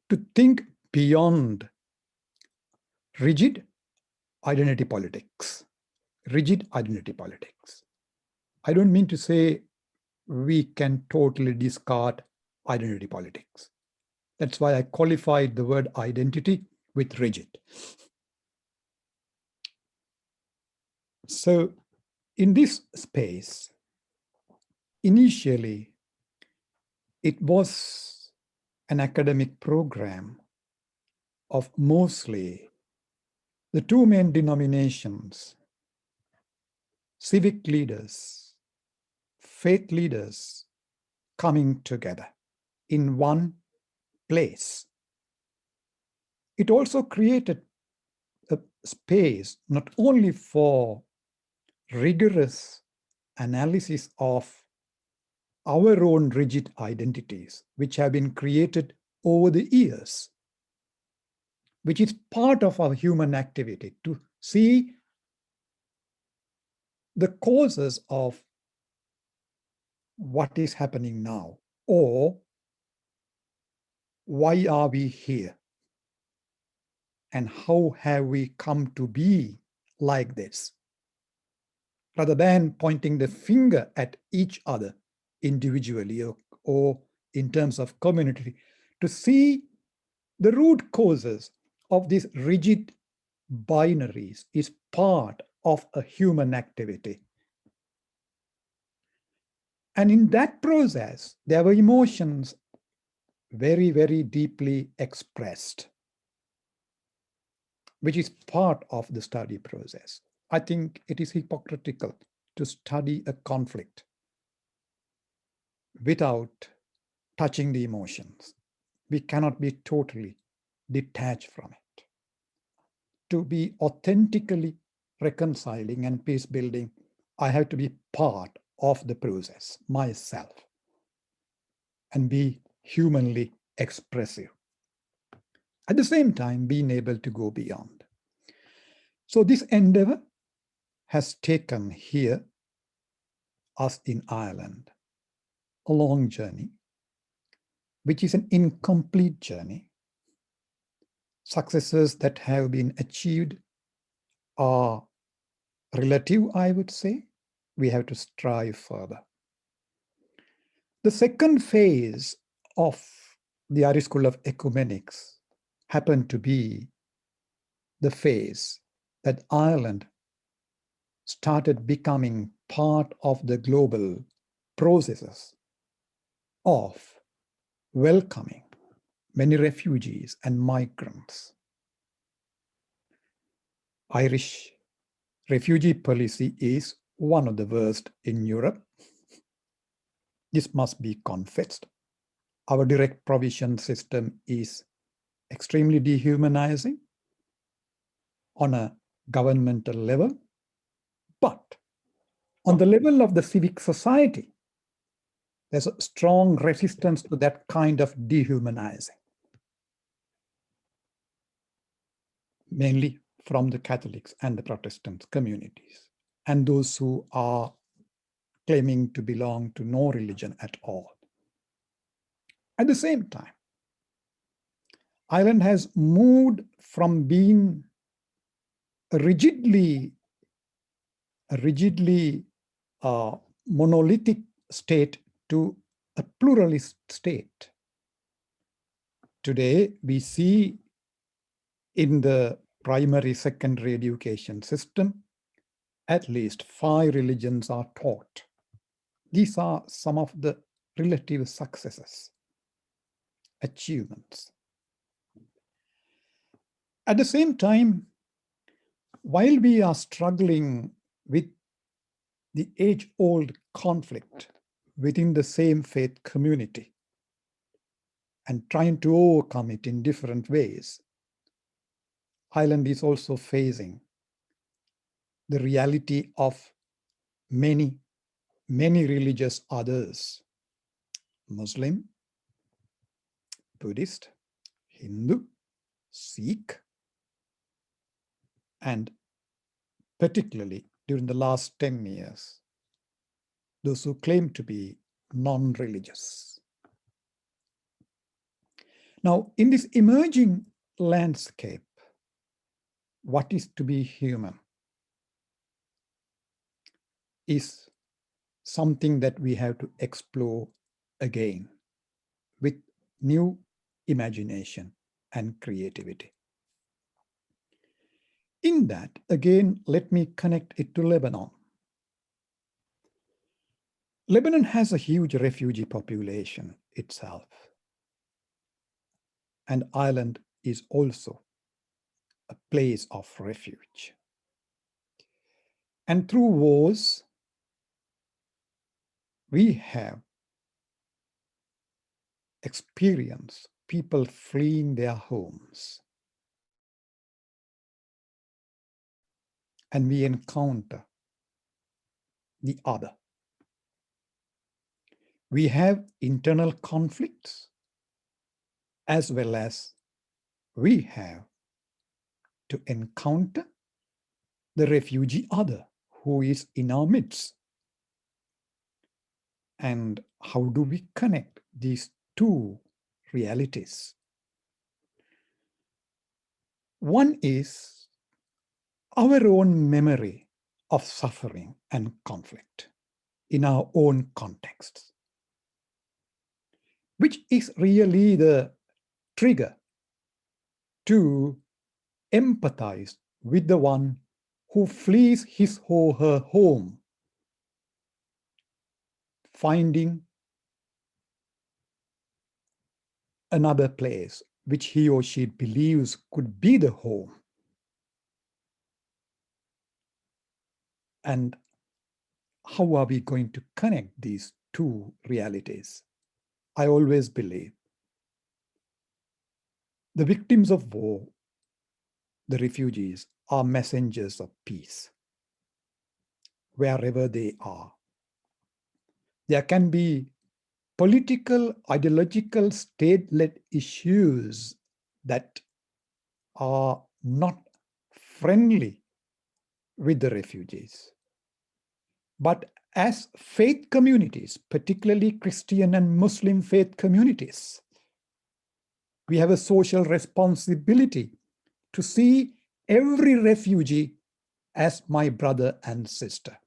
to think beyond rigid identity politics. Rigid identity politics. I don't mean to say we can totally discard identity politics. That's why I qualified the word identity with rigid. So in this space, initially, it was an academic program of mostly the two main denominations, civic leaders, faith leaders coming together in one place. It also created a space not only for rigorous analysis of our own rigid identities, which have been created over the years, which is part of our human activity, to see the causes of what is happening now, or why are we here, and how have we come to be like this, rather than pointing the finger at each other individually or in terms of community, to see the root causes of these rigid binaries is part of a human activity. And in that process, there were emotions very, very deeply expressed, which is part of the study process. I think it is hypocritical to study a conflict without touching the emotions. We cannot be totally detached from it. To be authentically reconciling and peace building, I have to be part of the process myself and be humanly expressive. At the same time, being able to go beyond. So this endeavor has taken here, us in Ireland, a long journey, which is an incomplete journey. Successes that have been achieved are relative, I would say. We have to strive further. The second phase of the Irish School of Ecumenics happened to be the phase that Ireland started becoming part of the global processes of welcoming many refugees and migrants. Irish refugee policy is one of the worst in Europe. This must be confessed. Our direct provision system is extremely dehumanizing on a governmental level, but on the level of the civic society, there's a strong resistance to that kind of dehumanizing. mainly from the Catholics and the Protestant communities, and those who are claiming to belong to no religion at all. At the same time, Ireland has moved from being a rigidly monolithic state to a pluralist state. Today, we see in the primary, secondary education system, at least 5 religions are taught. These are some of the relative successes, achievements. At the same time, while we are struggling with the age-old conflict within the same faith community and trying to overcome it in different ways, Ireland is also facing the reality of many religious others: Muslim, Buddhist, Hindu, Sikh, and particularly during the last 10 years, those who claim to be non-religious. Now, in this emerging landscape, what is to be human is something that we have to explore again with new imagination and creativity. In that, again, let me connect it to Lebanon. Lebanon has a huge refugee population itself, and Ireland is also a place of refuge. And through wars, we have experienced people fleeing their homes. And we encounter the other. We have internal conflicts, as well as we have to encounter the refugee other who is in our midst. And how do we connect these two realities? One is our own memory of suffering and conflict in our own contexts, which is really the trigger to empathize with the one who flees his or her home, finding another place which he or she believes could be the home. And how are we going to connect these two realities? I always believe the victims of war, the refugees, are messengers of peace, wherever they are. There can be political, ideological, state-led issues that are not friendly with the refugees. But as faith communities, particularly Christian and Muslim faith communities, we have a social responsibility to see every refugee as my brother and sister,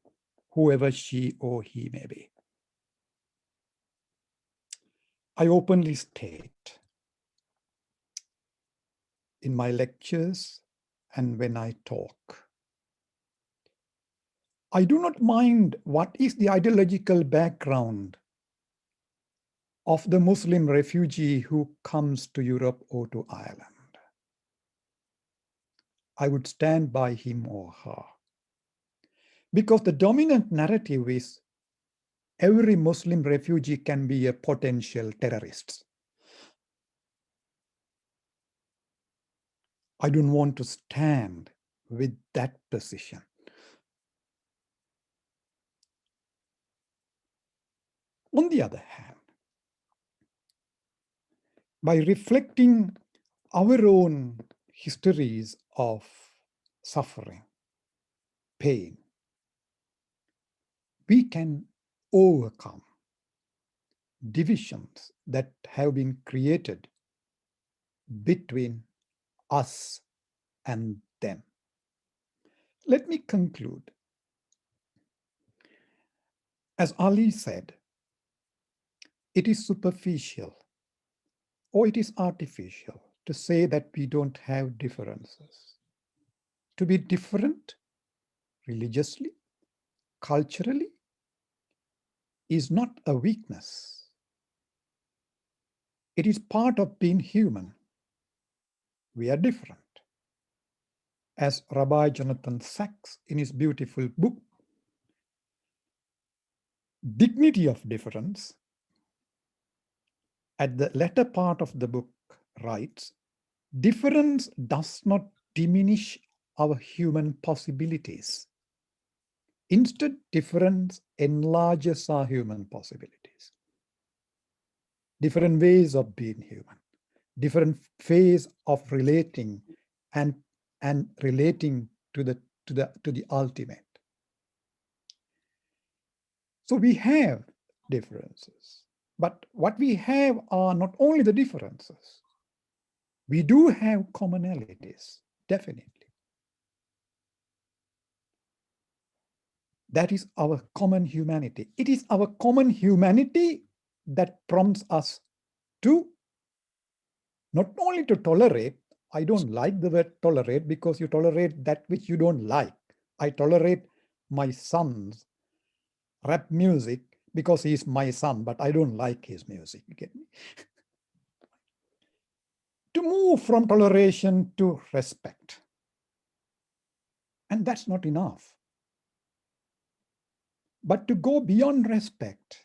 whoever she or he may be. I openly state in my lectures and when I talk, I do not mind what is the ideological background of the Muslim refugee who comes to Europe or to Ireland. I would stand by him or her, because the dominant narrative is every Muslim refugee can be a potential terrorist. I don't want to stand with that position. On the other hand, by reflecting our own histories of suffering, pain, we can overcome divisions that have been created between us and them. Let me conclude. As Ali said, it is superficial or it is artificial to say that we don't have differences. To be different religiously, culturally, is not a weakness. It is part of being human. We are different. As Rabbi Jonathan Sacks in his beautiful book, Dignity of Difference, at the latter part of the book writes, difference does not diminish our human possibilities. Instead, difference enlarges our human possibilities. Different ways of being human, different ways of relating and relating to the ultimate. So we have differences, but what we have are not only the differences. We do have commonalities, definitely. That is our common humanity. It is our common humanity that prompts us to not only to tolerate. I don't like the word tolerate because you tolerate that which you don't like. I tolerate my son's rap music because he is my son, but I don't like his music. You get me? To move from toleration to respect. And that's not enough. But to go beyond respect,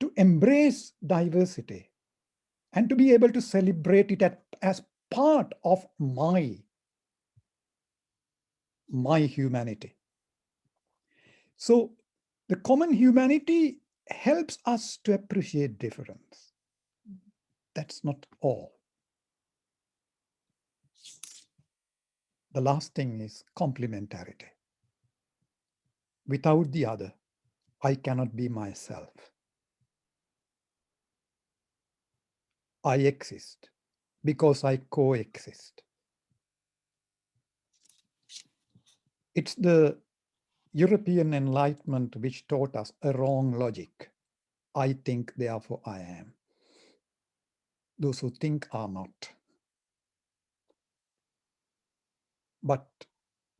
to embrace diversity, and to be able to celebrate it as part of my humanity. So the common humanity helps us to appreciate difference. That's not all. The last thing is complementarity. Without the other, I cannot be myself. I exist because I coexist. It's the European Enlightenment which taught us a wrong logic. I think, therefore I am. Those who think are not. But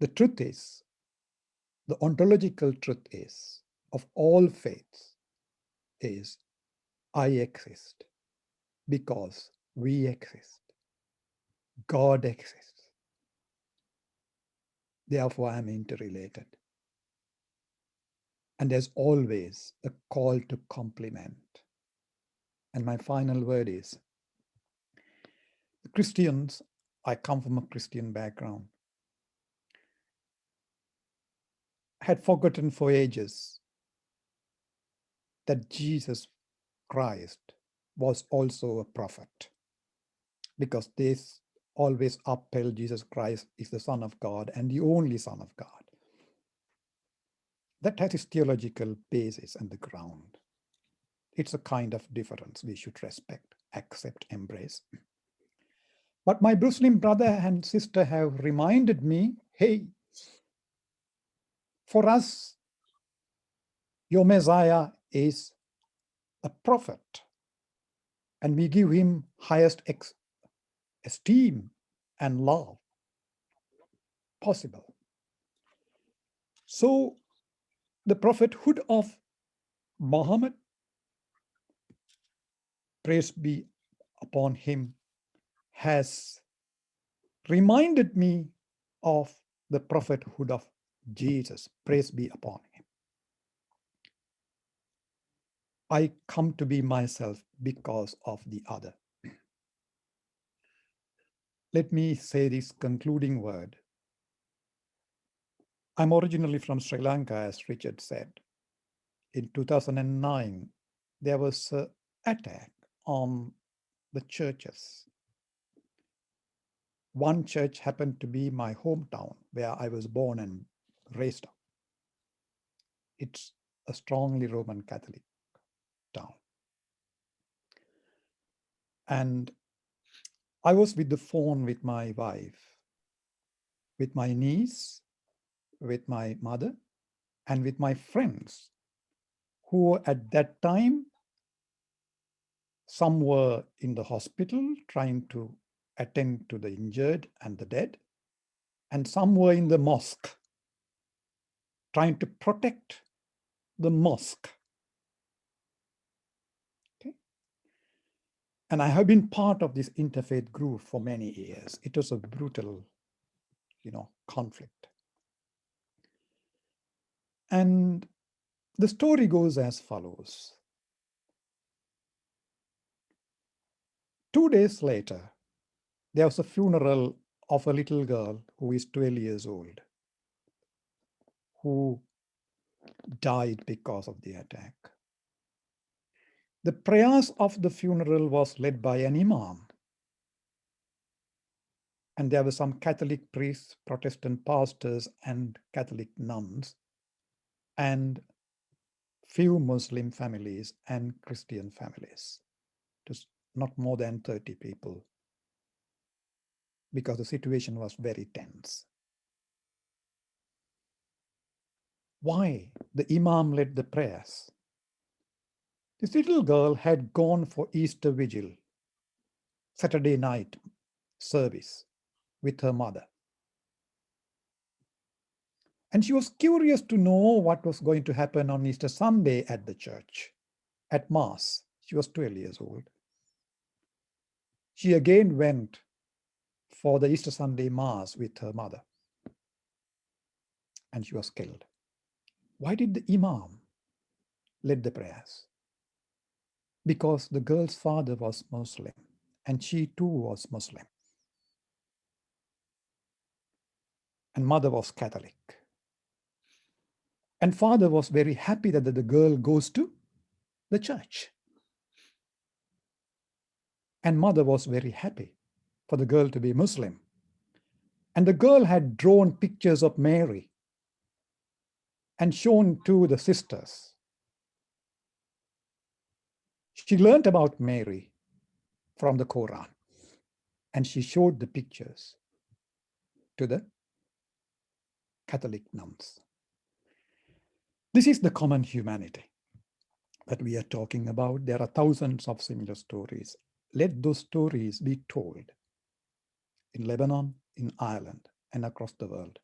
the truth is, the ontological truth is, of all faiths, is I exist because we exist. God exists. Therefore, I am interrelated. And there's always a call to complement. And my final word is, the Christians, I come from a Christian background, had forgotten for ages that Jesus Christ was also a prophet, because they always upheld Jesus Christ is the Son of God and the only Son of God. That has its theological basis and the ground. It's a kind of difference we should respect, accept, embrace. But my Muslim brother and sister have reminded me, hey, for us, your Messiah is a prophet, and we give him highest esteem and love possible. So the prophethood of Muhammad, praise be upon him, has reminded me of the prophethood of Jesus, praise be upon him. I come to be myself because of the other. Let me say this concluding word. I'm originally from Sri Lanka, as Richard said. In 2009, there was an attack on the churches. one church happened to be my hometown where I was born and raised up. It's a strongly Roman Catholic town. And I was with the phone with my wife, with my niece, with my mother, and with my friends who at that time, some were in the hospital trying to attend to the injured and the dead, and some were in the mosque trying to protect the mosque. Okay. And I have been part of this interfaith group for many years. It was a brutal, conflict. And the story goes as follows. 2 days later, there was a funeral of a little girl who is 12 years old, who died because of the attack. The prayers of the funeral was led by an imam. And there were some Catholic priests, Protestant pastors, and Catholic nuns, and few Muslim families and Christian families. Just not more than 30 people, because the situation was very tense. Why? The Imam led the prayers. This little girl had gone for Easter Vigil, Saturday night service with her mother. And she was curious to know what was going to happen on Easter Sunday at the church, at Mass. She was 12 years old. She again went for the Easter Sunday Mass with her mother. And she was killed. Why did the Imam lead the prayers? Because the girl's father was Muslim, and she too was Muslim. And mother was Catholic. And father was very happy that the girl goes to the church. And mother was very happy for the girl to be Muslim. And the girl had drawn pictures of Mary and shown to the sisters. She learned about Mary from the Quran, and she showed the pictures to the Catholic nuns. This is the common humanity that we are talking about. There are thousands of similar stories. Let those stories be told in Lebanon, in Ireland, and across the world.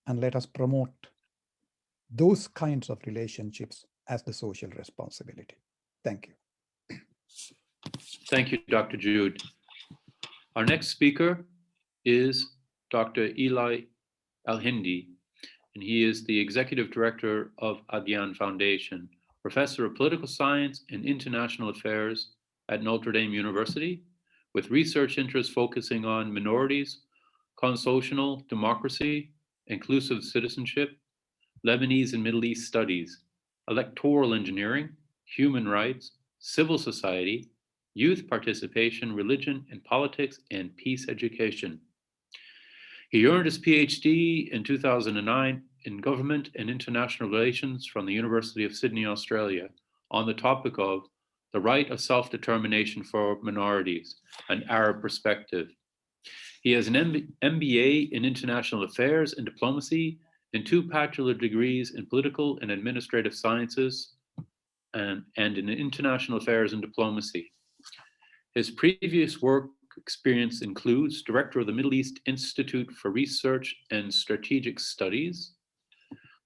And let us promote those kinds of relationships as the social responsibility. Thank you. Thank you, Dr. Jude. Our next speaker is Dr. Eli Alhindi, and he is the Executive Director of Adyan Foundation, Professor of Political Science and International Affairs at Notre Dame University, with research interests focusing on minorities, consocial democracy, inclusive citizenship, Lebanese and Middle East studies, electoral engineering, human rights, civil society, youth participation, religion and politics, and peace education. He earned his PhD in 2009 in Government and International Relations from the University of Sydney, Australia, on the topic of the right of self-determination for minorities, an Arab perspective. He has an MBA in International Affairs and Diplomacy and 2 bachelor degrees in Political and Administrative Sciences and in International Affairs and Diplomacy. His previous work experience includes Director of the Middle East Institute for Research and Strategic Studies,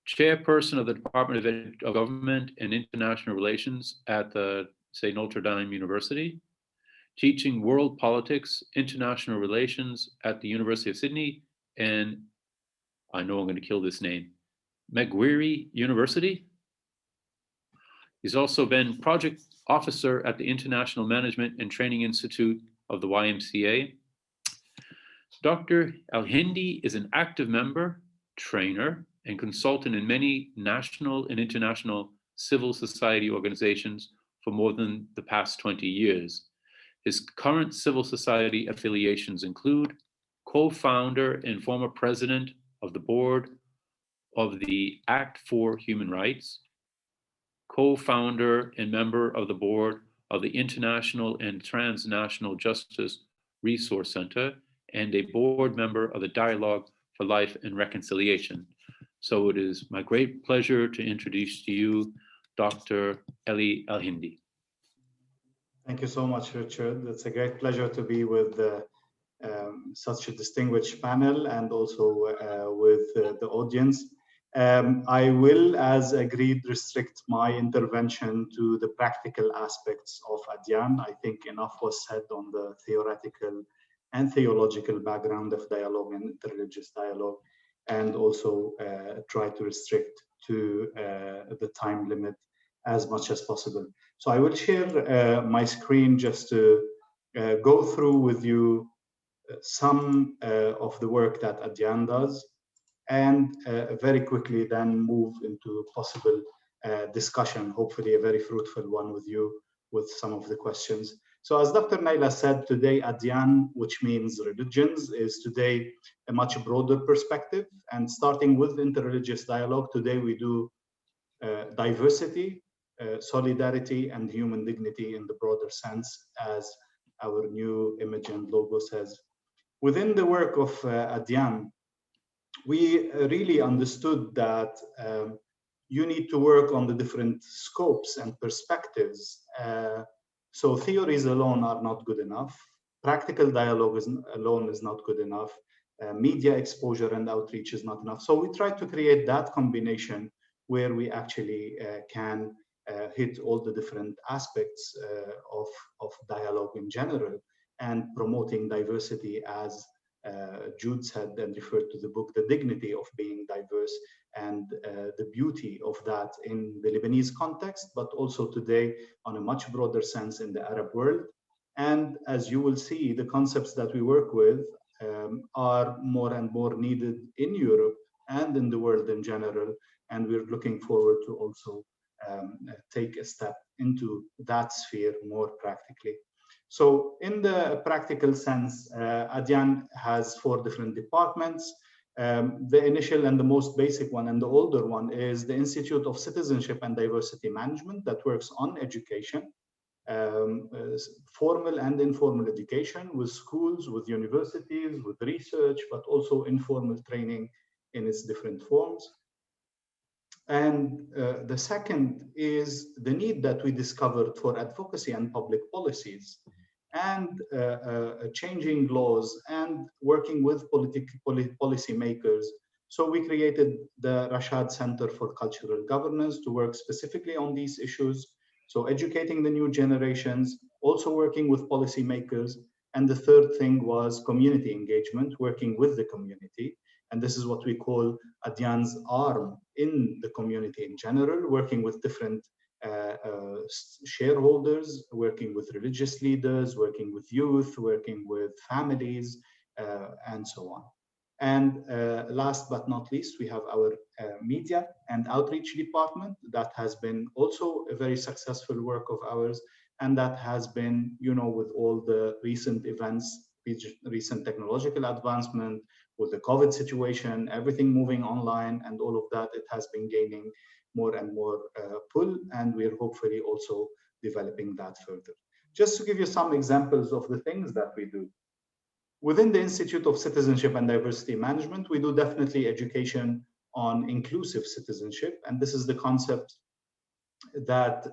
Chairperson of the Department of Government and International Relations at the Notre Dame University, teaching World Politics, International Relations at the University of Sydney, and I know I'm going to kill this name, Macquarie University. He's also been project officer at the International Management and Training Institute of the YMCA. Dr. Alhindi is an active member, trainer, and consultant in many national and international civil society organizations for more than the past 20 years. His current civil society affiliations include co-founder and former president of the board of the Act for Human Rights, co-founder and member of the board of the International and Transnational Justice Resource Center, and a board member of the Dialogue for Life and Reconciliation. So it is my great pleasure to introduce to you Dr. Eli Alhindi. Thank you so much, Richard. It's a great pleasure to be with such a distinguished panel and also with the audience. I will, as agreed, restrict my intervention to the practical aspects of Adyan. I think enough was said on the theoretical and theological background of dialogue and interreligious dialogue, and also try to restrict to the time limit as much as possible. So I will share my screen just to go through with you some of the work that Adyan does, and very quickly then move into possible discussion, hopefully a very fruitful one with you with some of the questions. So as Dr. Naila said, today Adyan, which means religions, is today a much broader perspective. And starting with interreligious dialogue, today we do diversity, solidarity, and human dignity in the broader sense, as our new image and logo says. Within the work of Adyan, we really understood that you need to work on the different scopes and perspectives. So theories alone are not good enough. Practical dialogue alone is not good enough. Media exposure and outreach is not enough. So we try to create that combination where we actually can hit all the different aspects of dialogue in general, and promoting diversity, as Jude said and referred to the book, The Dignity of Being Diverse, and the beauty of that in the Lebanese context, but also today on a much broader sense in the Arab world. And as you will see, the concepts that we work with are more and more needed in Europe and in the world in general. And we're looking forward to also take a step into that sphere more practically. So in the practical sense, Adyan has 4 different departments. The initial and the most basic one and the older one is the Institute of Citizenship and Diversity Management that works on education, formal and informal education with schools, with universities, with research, but also informal training in its different forms. And the second is the need that we discovered for advocacy and public policies, and changing laws and working with policy makers. So we created the Rashad Center for Cultural Governance to work specifically on these issues. So educating the new generations, also working with policymakers. And the third thing was community engagement, working with the community. And this is what we call Adyan's arm in the community in general, working with different shareholders, working with religious leaders, working with youth, working with families, and so on. And last but not least, we have our media and outreach department that has been also a very successful work of ours, and that has been, you know, with all the recent events, recent technological advancement, with the COVID situation, everything moving online and all of that, it has been gaining more and more pull, and we're hopefully also developing that further. Just to give you some examples of the things that we do. Within the Institute of Citizenship and Diversity Management, we do definitely education on inclusive citizenship, and this is the concept that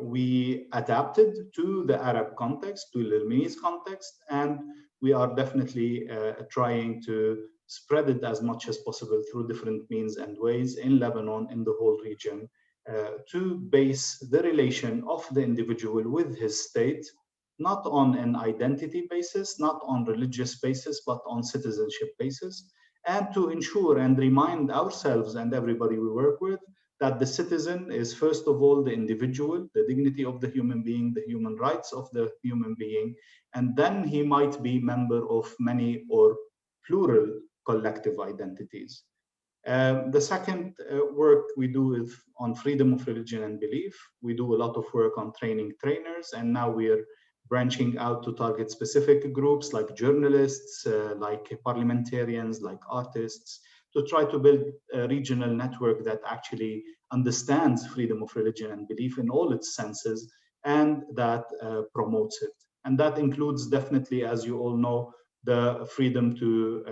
we adapted to the Arab context, to the Lebanese context, and we are definitely trying to spread it as much as possible through different means and ways in Lebanon, in the whole region, to base the relation of the individual with his state, not on an identity basis, not on religious basis, but on citizenship basis, and to ensure and remind ourselves and everybody we work with that the citizen is first of all the individual, the dignity of the human being, the human rights of the human being, and then he might be member of many or plural collective identities. The second work we do is on freedom of religion and belief. We do a lot of work on training trainers, and now we're branching out to target specific groups like journalists, like parliamentarians, like artists, to try to build a regional network that actually understands freedom of religion and belief in all its senses, and that promotes it. And that includes definitely, as you all know, the freedom to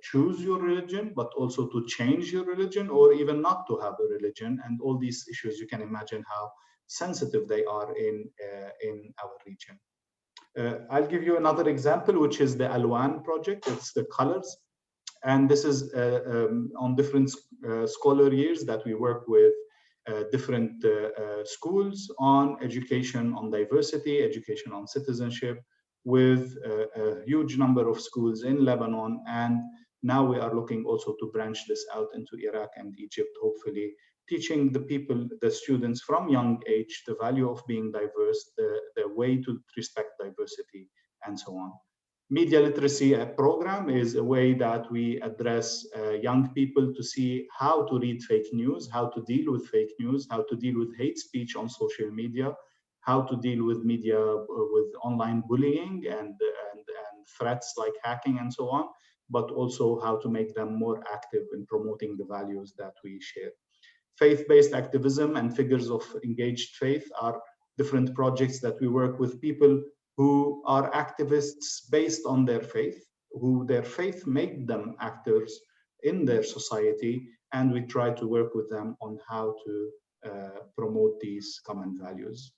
choose your religion, but also to change your religion or even not to have a religion. And all these issues, you can imagine how sensitive they are in our region. I'll give you another example, which is the Alwan project. It's the colors. And this is on different scholar years that we work with different schools on education on diversity, education on citizenship, with a huge number of schools in Lebanon. And now we are looking also to branch this out into Iraq and Egypt, hopefully teaching the people, the students from young age, the value of being diverse, the way to respect diversity, and so on. Media literacy program is a way that we address young people to see how to read fake news, how to deal with fake news, how to deal with hate speech on social media, how to deal with media, with online bullying and threats like hacking and so on, but also how to make them more active in promoting the values that we share. Faith-based activism and figures of engaged faith are different projects that we work with people who are activists based on their faith, who their faith made them actors in their society, and we try to work with them on how to promote these common values.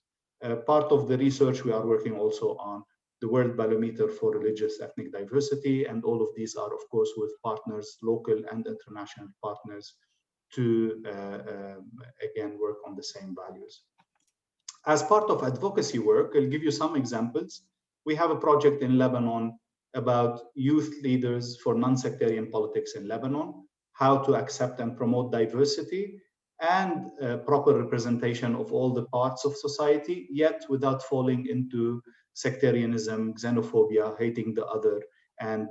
Part of the research, we are working also on the World Barometer for Religious Ethnic Diversity, and all of these are, of course, with partners, local and international partners, to again work on the same values. As part of advocacy work, I'll give you some examples. We have a project in Lebanon about youth leaders for non-sectarian politics in Lebanon, how to accept and promote diversity and proper representation of all the parts of society, yet without falling into sectarianism, xenophobia, hating the other, and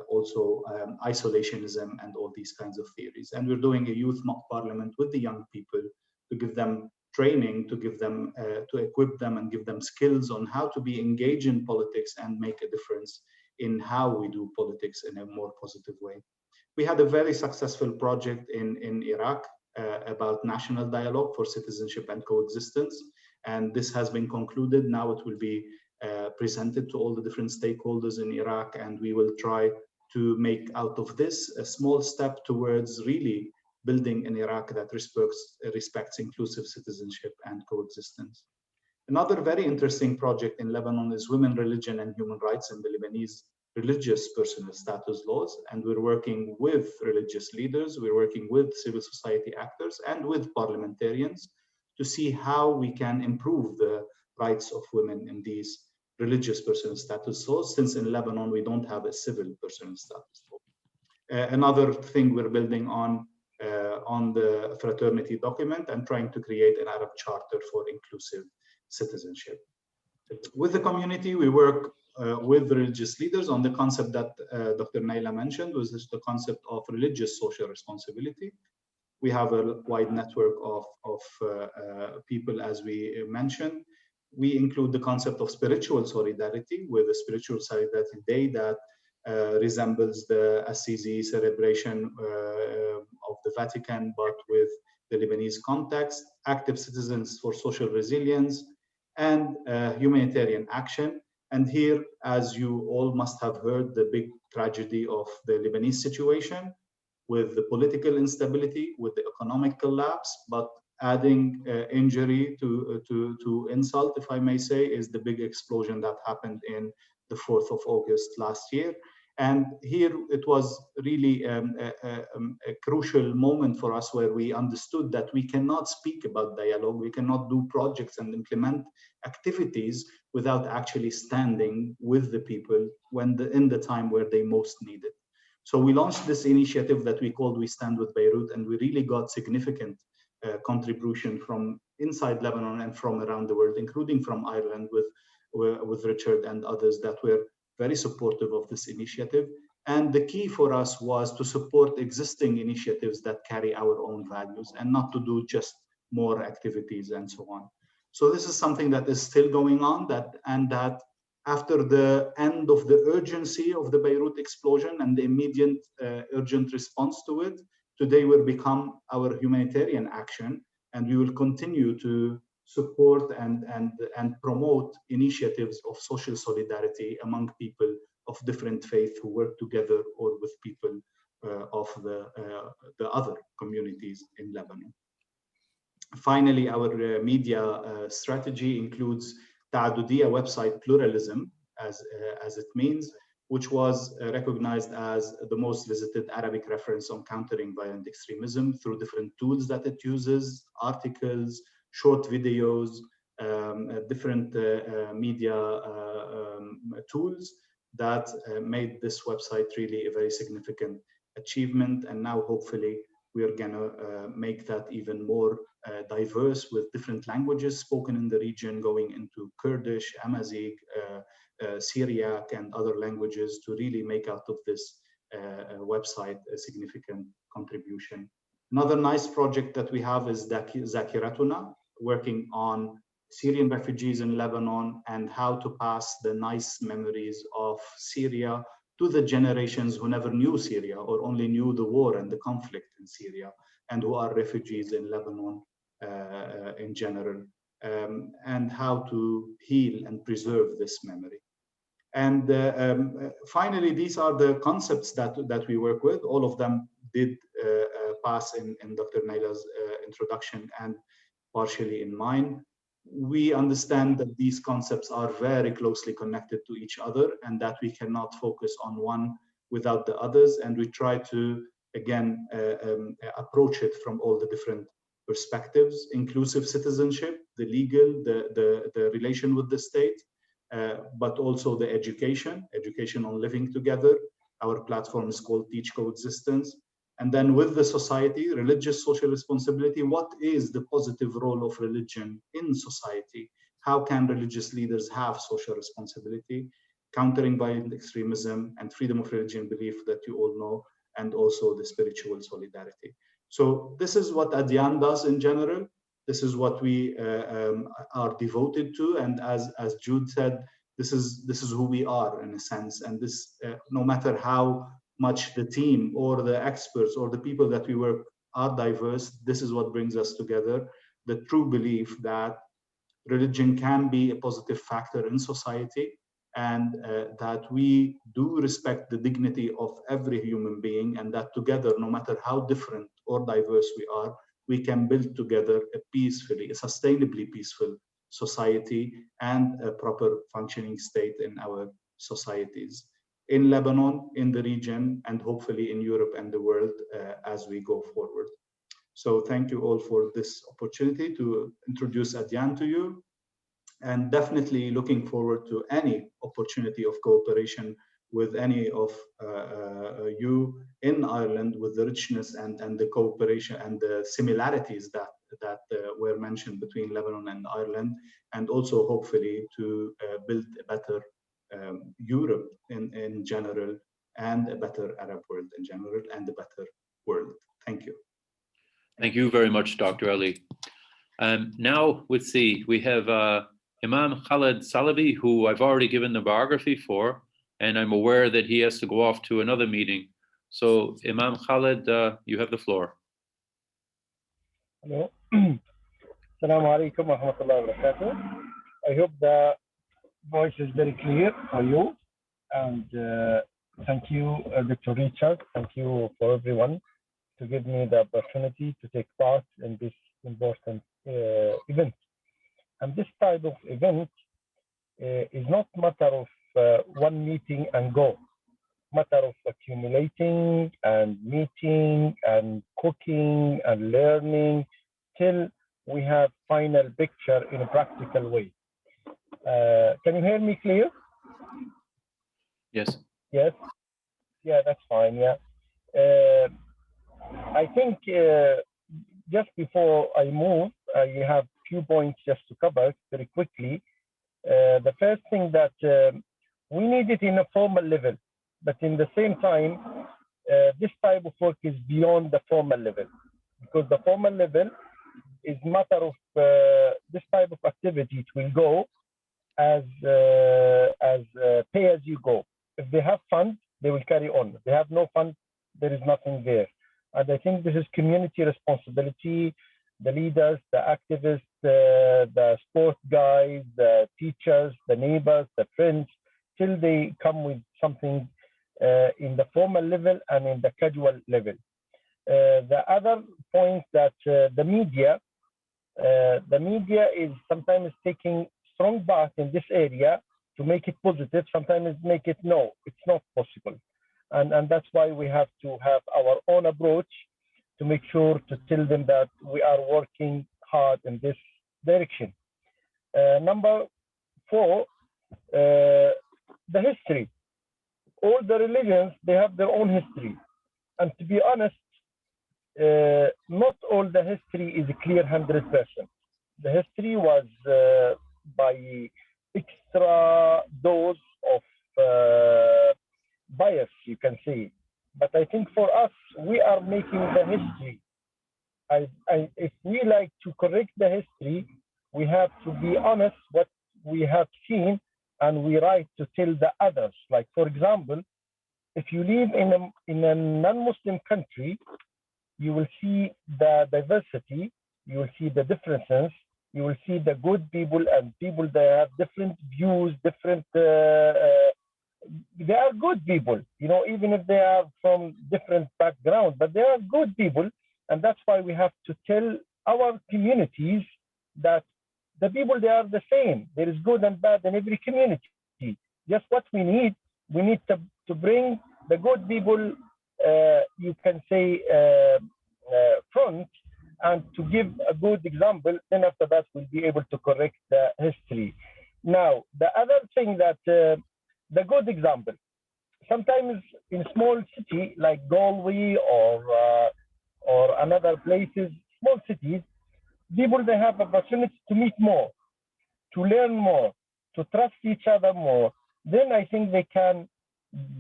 also isolationism and all these kinds of theories. And we're doing a youth mock parliament with the young people to give them training, to give them, to equip them and give them skills on how to be engaged in politics and make a difference in how we do politics in a more positive way. We had a very successful project in Iraq about national dialogue for citizenship and coexistence. And this has been concluded. Now it will be presented to all the different stakeholders in Iraq, and we will try to make out of this a small step towards really building an Iraq that respects inclusive citizenship and coexistence. Another very interesting project in Lebanon is women, religion, and human rights in the Lebanese religious personal status laws. And we're working with religious leaders, we're working with civil society actors and with parliamentarians to see how we can improve the rights of women in these religious personal status laws, since in Lebanon we don't have a civil personal status law. Another thing we're building on the fraternity document and trying to create an Arab charter for inclusive citizenship. With the community, we work with religious leaders on the concept that Dr. Naila mentioned, which is the concept of religious social responsibility. We have a wide network of people, as we mentioned. We include the concept of spiritual solidarity with a spiritual solidarity day that resembles the Assisi celebration of the Vatican, but with the Lebanese context, active citizens for social resilience, and humanitarian action. And here, as you all must have heard, the big tragedy of the Lebanese situation with the political instability, with the economic collapse, but adding injury to insult, if I may say, is the big explosion that happened in the 4th of August last year. And here it was really a crucial moment for us where we understood that we cannot speak about dialogue, we cannot do projects and implement activities without actually standing with the people in the time where they most need it. So we launched this initiative that we called We Stand with Beirut, and we really got significant contribution from inside Lebanon and from around the world, including from Ireland with Richard and others that were very supportive of this initiative. And the key for us was to support existing initiatives that carry our own values and not to do just more activities and so on. So this is something that is still going on, that after the end of the urgency of the Beirut explosion and the immediate urgent response to it, today will become our humanitarian action, and we will continue to support and promote initiatives of social solidarity among people of different faith who work together, or with people of the other communities in Lebanon. Finally, our media strategy includes Ta'adudi, a website pluralism, as it means, which was recognized as the most visited Arabic reference on countering violent extremism through different tools that it uses, articles, short videos, different media tools that made this website really a very significant achievement. And now hopefully we are gonna make that even more diverse, with different languages spoken in the region going into Kurdish, Amazigh, Syriac, and other languages, to really make out of this website a significant contribution. Another nice project that we have is Zakiratuna, working on Syrian refugees in Lebanon and how to pass the nice memories of Syria to the generations who never knew Syria, or only knew the war and the conflict in Syria, and who are refugees in Lebanon in general, and how to heal and preserve this memory. And finally, these are the concepts that we work with. All of them did pass in Dr. Naila's introduction and partially in mine. We understand that these concepts are very closely connected to each other, and that we cannot focus on one without the others. And we try to, again, approach it from all the different perspectives: inclusive citizenship, the legal, the relation with the state, but also the education on living together. Our platform is called Teach Coexistence. And then with the society, religious social responsibility. What is the positive role of religion in society? How can religious leaders have social responsibility? Countering violent extremism and freedom of religion belief, that you all know, and also the spiritual solidarity. So this is what Adyan does in general. This is what we are devoted to. And as Jude said, this is who we are in a sense. And this, no matter how much the team or the experts or the people that we work are diverse, this is what brings us together: the true belief that religion can be a positive factor in society, and that we do respect the dignity of every human being, and that together, no matter how different or diverse we are, we can build together a peacefully, a sustainably peaceful society and a proper functioning state in our societies, in Lebanon, in the region, and hopefully in Europe and the world as we go forward. So thank you all for this opportunity to introduce Adyan to you, and definitely looking forward to any opportunity of cooperation with any of you in Ireland, with the richness and the cooperation and the similarities that were mentioned between Lebanon and Ireland, and also hopefully to build a better Europe in general, and a better Arab world in general, and a better world. Thank you. Thank you very much, Dr. Ali. Now, let's see, we have Imam Khalid Salabi, who I've already given the biography for, and I'm aware that he has to go off to another meeting. So Imam Khalid, you have the floor. Hello. Assalamu alaikum wa rahmatullahi wa barakatuh. I hope the voice is very clear for you. And thank you, Dr. Richard. Thank you for everyone to give me the opportunity to take part in this important event. And this type of event is not matter of one meeting and go, matter of accumulating and meeting and cooking and learning till we have final picture in a practical way. Can you hear me clear? Yes. Yes. Yeah, that's fine. Yeah. I think just before I move, you have few points just to cover very quickly. The first thing that we need it in a formal level, but in the same time, this type of work is beyond the formal level, because the formal level is matter of this type of activity. It will go as pay as you go. If they have funds, they will carry on. If they have no funds, there is nothing there. And I think this is community responsibility. The leaders, the activists, the sport guys, the teachers, the neighbors, the friends, till they come with something in the formal level and in the casual level. The other point that the media is sometimes taking strong part in this area to make it positive, sometimes make it no, it's not possible. And that's why we have to have our own approach to make sure to tell them that we are working hard in this direction. Number 4, the history. All the religions, they have their own history. And to be honest, not all the history is clear 100%. The history was by extra dose of bias, you can say. But I think for us, we are making the history. If we like to correct the history, we have to be honest what we have seen, and we right to tell the others. Like, for example, if you live in a non-Muslim country, you will see the diversity, you will see the differences, you will see the good people and people that have different views, different, they are good people, you know, even if they are from different backgrounds, but they are good people. And that's why we have to tell our communities that the people, they are the same. There is good and bad in every community. Just what we need to bring the good people, you can say, front, and to give a good example. Then after that, we'll be able to correct the history. Now, the other thing that, the good example, sometimes in small city like Galway or another places, small cities, people, they have opportunity to meet more, to learn more, to trust each other more. Then I think they can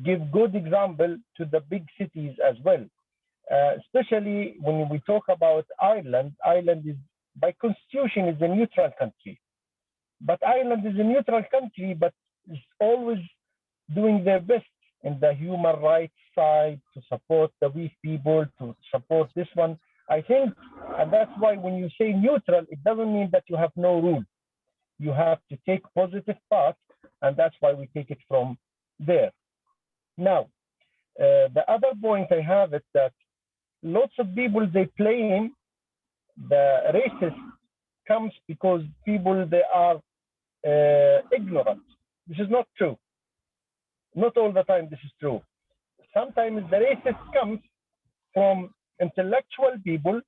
give good example to the big cities as well. Especially when we talk about Ireland, Ireland is, by constitution, is a neutral country. But Ireland is a neutral country, but is always doing their best in the human rights side to support the weak people, to support this one. I think, and that's why when you say neutral, it doesn't mean that you have no rule. You have to take positive part, and that's why we take it from there. Now, the other point I have is that lots of people, they claim the racist comes because people, they are ignorant. This is not true. Not all the time this is true. Sometimes the racist comes from intellectual people,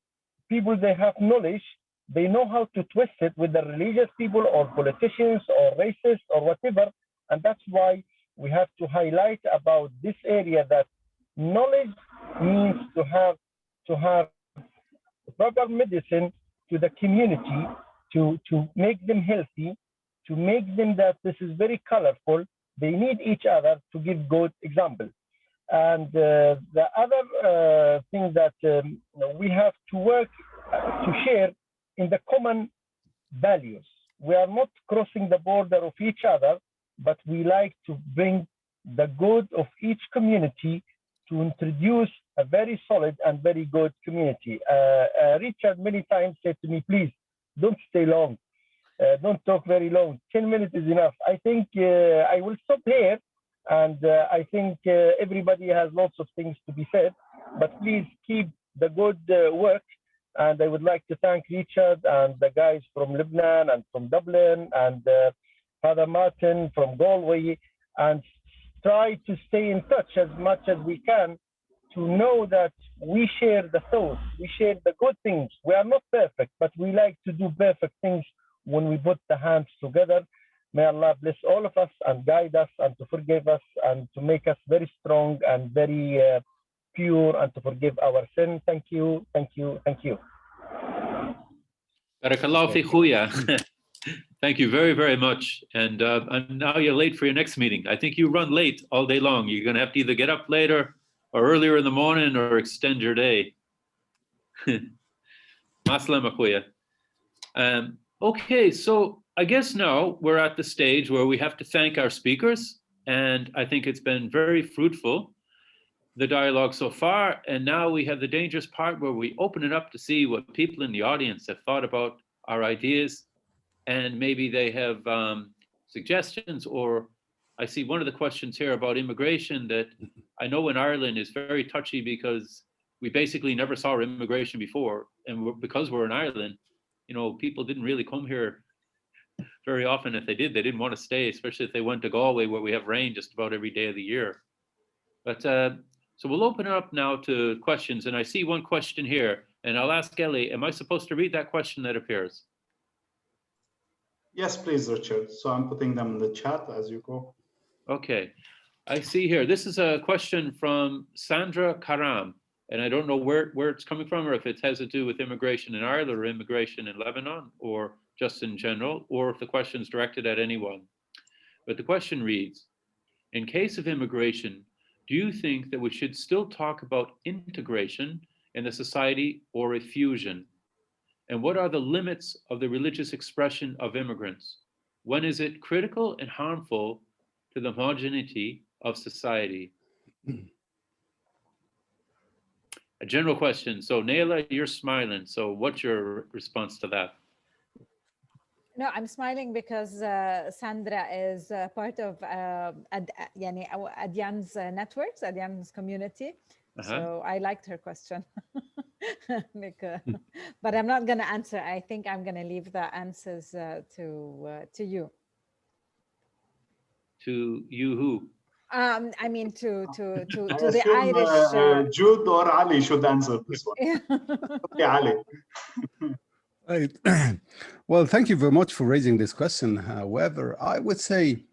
people they have knowledge, they know how to twist it with the religious people or politicians or racists or whatever. And that's why we have to highlight about this area, that knowledge means to have proper medicine to the community, to make them healthy, to make them that this is very colorful. They need each other to give good example. And the other thing that we have to work to share in the common values. We are not crossing the border of each other, but we like to bring the good of each community to introduce a very solid and very good community. Richard many times said to me, please, don't stay long. Don't talk very long. 10 minutes is enough. I think I will stop here. And I think everybody has lots of things to be said, but please keep the good work. And I would like to thank Richard and the guys from Lebanon and from Dublin and Father Martin from Galway, and try to stay in touch as much as we can to know that we share the thoughts, we share the good things. We are not perfect, but we like to do perfect things when we put the hands together. May Allah bless all of us and guide us and to forgive us and to make us very strong and very pure and to forgive our sin. Thank you, thank you, thank you. Barakallahu fi khuya. Thank you very, very much. And now you're late for your next meeting. I think you run late all day long. You're going to have to either get up later or earlier in the morning or extend your day. Maslama khuya. Okay, so I guess now we're at the stage where we have to thank our speakers, and I think it's been very fruitful, the dialogue so far, and now we have the dangerous part where we open it up to see what people in the audience have thought about our ideas, and maybe they have suggestions, or I see one of the questions here about immigration that I know in Ireland is very touchy because we basically never saw immigration before, and because we're in Ireland, you know, people didn't really come here very often. If they did, they didn't want to stay, especially if they went to Galway where we have rain just about every day of the year. But so we'll open it up now to questions, and I see one question here, and I'll ask Ellie, am I supposed to read that question that appears? Yes, please, Richard. So I'm putting them in the chat as you go. Okay, I see here, this is a question from Sandra Karam, and I don't know where it's coming from, or if it has to do with immigration in Ireland or immigration in Lebanon, or just in general, or if the question is directed at anyone. But the question reads, in case of immigration, do you think that we should still talk about integration in the society or a fusion? And what are the limits of the religious expression of immigrants? When is it critical and harmful to the homogeneity of society? A general question. So Naila, you're smiling. So what's your response to that? No, I'm smiling because Sandra is part of Adyan's networks, Adyan's community. So I liked her question. But I'm not going to answer. I think I'm going to leave the answers to you. To you who? I mean to the Irish. Jude or Ali should answer this one. Okay, Ali. Well, thank you very much for raising this question. However, I would say,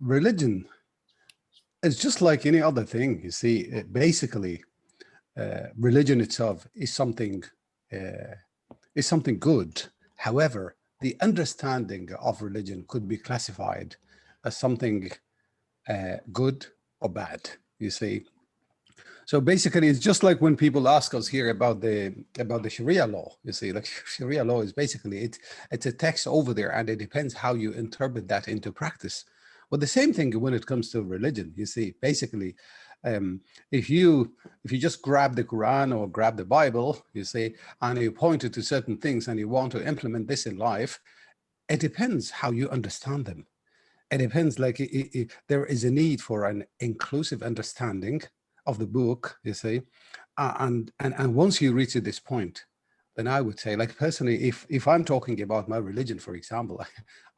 religion is just like any other thing. You see, basically, religion itself is something good. However, the understanding of religion could be classified as something good or bad. You see. So basically, it's just like when people ask us here about the Sharia law. You see, like Sharia law is basically it's a text over there, and it depends how you interpret that into practice. But the same thing when it comes to religion. You see, basically, if you just grab the Quran or grab the Bible, you see, and you point it to certain things, and you want to implement this in life, it depends how you understand them. It depends. Like there is a need for an inclusive understanding of the book, you see, and once you reach this point, then I would say, like personally, if I'm talking about my religion, for example,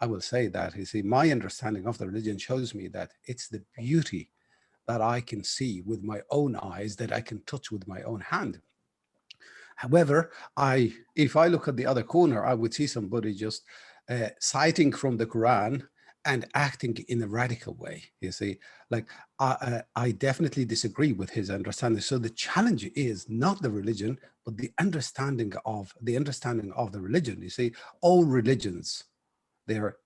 I will say that, you see, my understanding of the religion shows me that it's the beauty that I can see with my own eyes, that I can touch with my own hand. However, if I look at the other corner, I would see somebody just citing from the Quran and acting in a radical way. You see, like I definitely disagree with his understanding. So the challenge is not the religion, but the understanding of the religion. You see, all religions, they're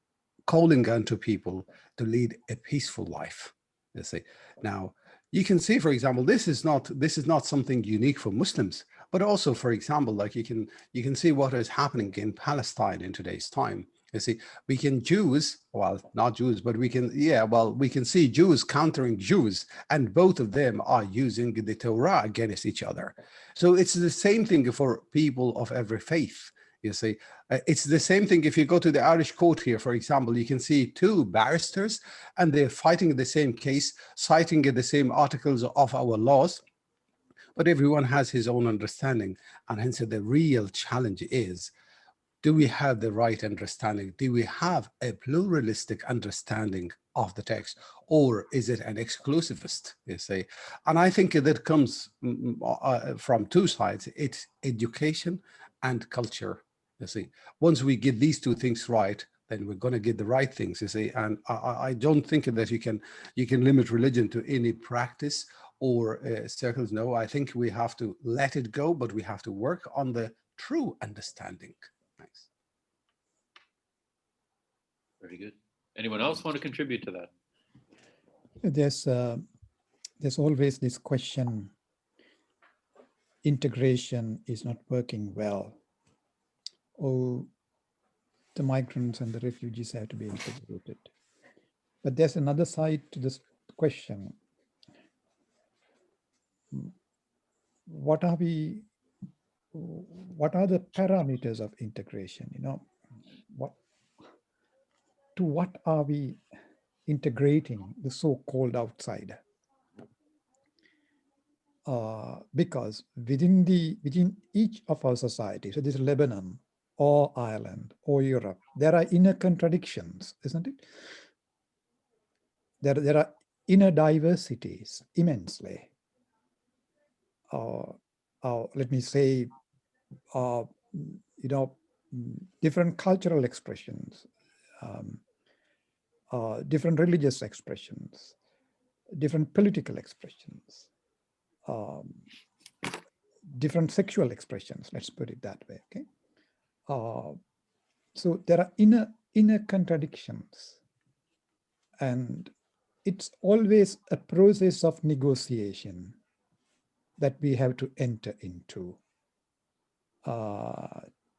calling unto people to lead a peaceful life. You see, now you can see, for example, this is not something unique for Muslims, but also, for example, like you can see what is happening in Palestine in today's time. You see, we can Jews, well, not Jews, but we can see Jews countering Jews, and both of them are using the Torah against each other. So it's the same thing for people of every faith. You see, it's the same thing if you go to the Irish court here, for example, you can see two barristers, and they're fighting the same case, citing the same articles of our laws, but everyone has his own understanding. And hence the real challenge is, do we have the right understanding? Do we have a pluralistic understanding of the text, or is it an exclusivist, you see? And I think that comes from two sides. It's education and culture, you see. Once we get these two things right, then we're going to get the right things, you see. And I don't think that you can limit religion to any practice or circles. No, I think we have to let it go, but we have to work on the true understanding. Thanks. Very good. Anyone else want to contribute to that? There's always this question, integration is not working well, oh, the migrants and the refugees have to be integrated. But there's another side to this question. What are the parameters of integration? You know, what are we integrating the so-called outsider? Because within each of our societies, so this is Lebanon or Ireland or Europe, there are inner contradictions, isn't it? There are inner diversities immensely. Let me say, you know, different cultural expressions, different religious expressions, different political expressions, different sexual expressions, let's put it that way, okay? So there are inner contradictions, and it's always a process of negotiation that we have to enter into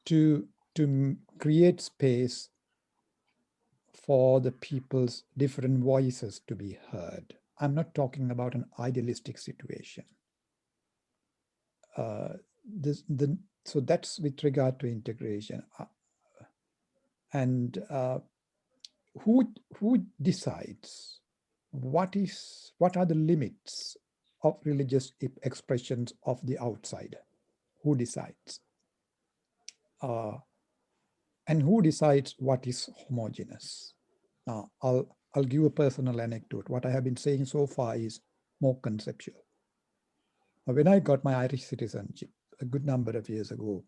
to create space for the people's different voices to be heard. I'm not talking about an idealistic situation. So that's with regard to integration. And who decides what are the limits of religious expressions of the outsider? Who decides? And who decides what is homogeneous? Now, I'll give a personal anecdote. What I have been saying so far is more conceptual. When I got my Irish citizenship a good number of years ago,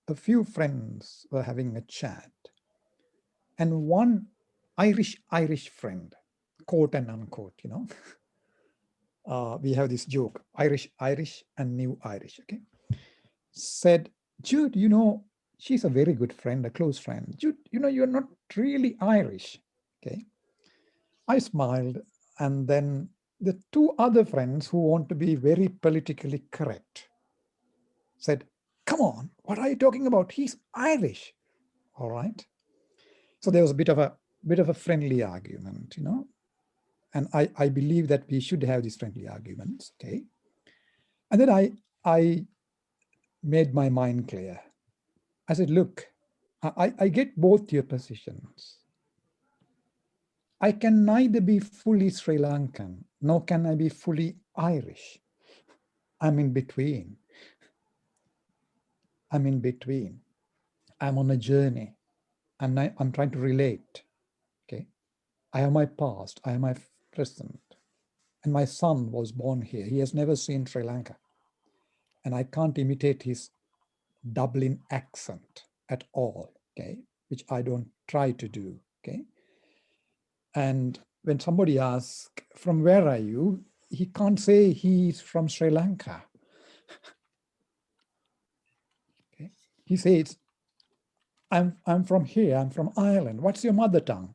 a few friends were having a chat, and one Irish friend, quote and unquote, you know, we have this joke, Irish and New Irish, okay, said, Jude, you know, she's a very good friend, a close friend. Jude, you know, you're not really Irish, okay? I smiled, and then the two other friends who want to be very politically correct said, come on, what are you talking about? He's Irish, all right? So there was a bit of a friendly argument, you know, and I believe that we should have these friendly arguments, okay? And then I made my mind clear. I said, look, I get both your positions. I can neither be fully Sri Lankan, nor can I be fully Irish. I'm in between. I'm in between. I'm on a journey. I'm trying to relate, okay? I have my past, I have my present. And my son was born here. He has never seen Sri Lanka. And I can't imitate his Dublin accent at all, okay? Which I don't try to do, okay? And when somebody asks, from where are you? He can't say he's from Sri Lanka. Okay? He says, I'm from here, I'm from Ireland. What's your mother tongue?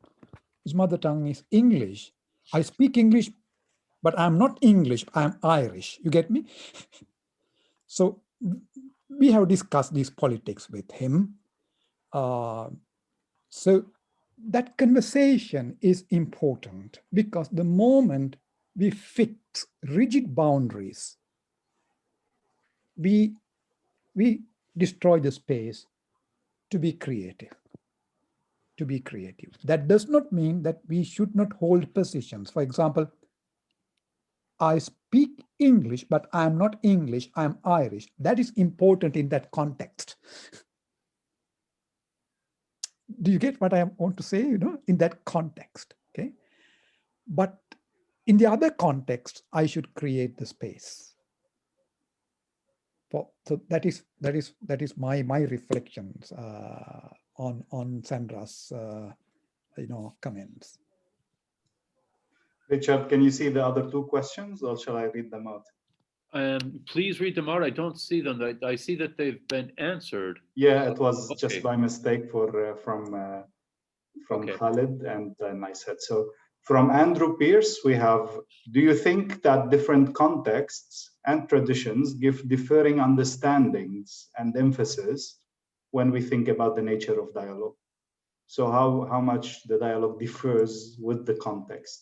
His mother tongue is English. I speak English, but I'm not English, I'm Irish. You get me? So we have discussed these politics with him. So that conversation is important, because the moment we fix rigid boundaries, we destroy the space to be creative. That does not mean that we should not hold positions. For example, I speak English, but I'm not English, I'm Irish. That is important in that context. Do you get what I want to say, you know, in that context, okay? But in the other context, I should create the space. So that is my reflections on Sandra's comments. Richard, can you see the other two questions, or shall I read them out? Please read them out. I don't see them. I see that they've been answered. Yeah, it was okay. Just by mistake from okay. Khalid, and then I said so. From Andrew Pierce, we have, do you think that different contexts and traditions give differing understandings and emphasis when we think about the nature of dialogue. So how much the dialogue differs with the context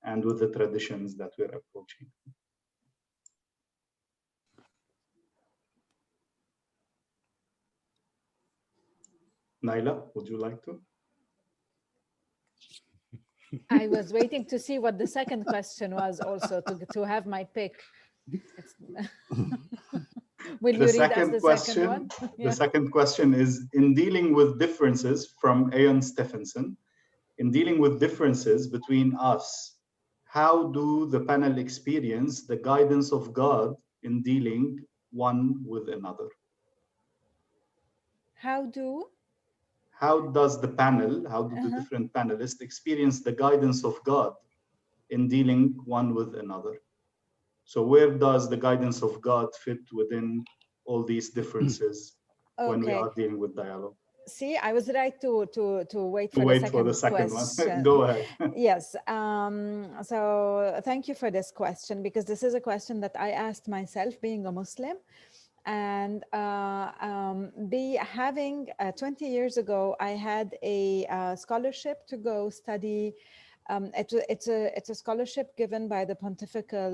and with the traditions that we're approaching. Naila, would you like to? I was waiting to see what the second question was also to have my pick. Will you read us the second one? Yeah. The second question is, in dealing with differences, from Ayon Stephenson, in dealing with differences between us, how do the panel experience the guidance of God in dealing one with another? How does the panel, how do the different panelists experience the guidance of God in dealing one with another? So where does the guidance of God fit within all these differences when we are dealing with dialogue? See, I was right to wait for the second question. One. Go ahead. Yes. So thank you for this question, because this is a question that I asked myself, being a Muslim, and having 20 years ago, I had a scholarship to go study. It's a scholarship given by the Pontifical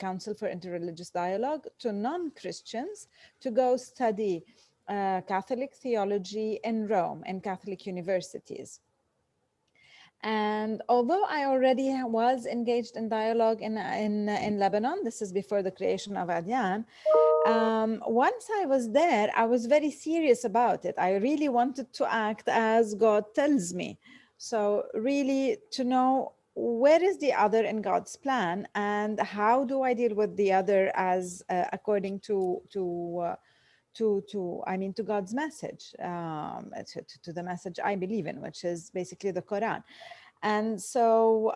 Council for Interreligious Dialogue to non-Christians to go study Catholic theology in Rome, in Catholic universities. And although I already was engaged in dialogue in Lebanon, this is before the creation of Adyan, once I was there, I was very serious about it. I really wanted to act as God tells me. So really to know where is the other in God's plan, and how do I deal with the other as according to God's message, to the message I believe in, which is basically the Quran. And so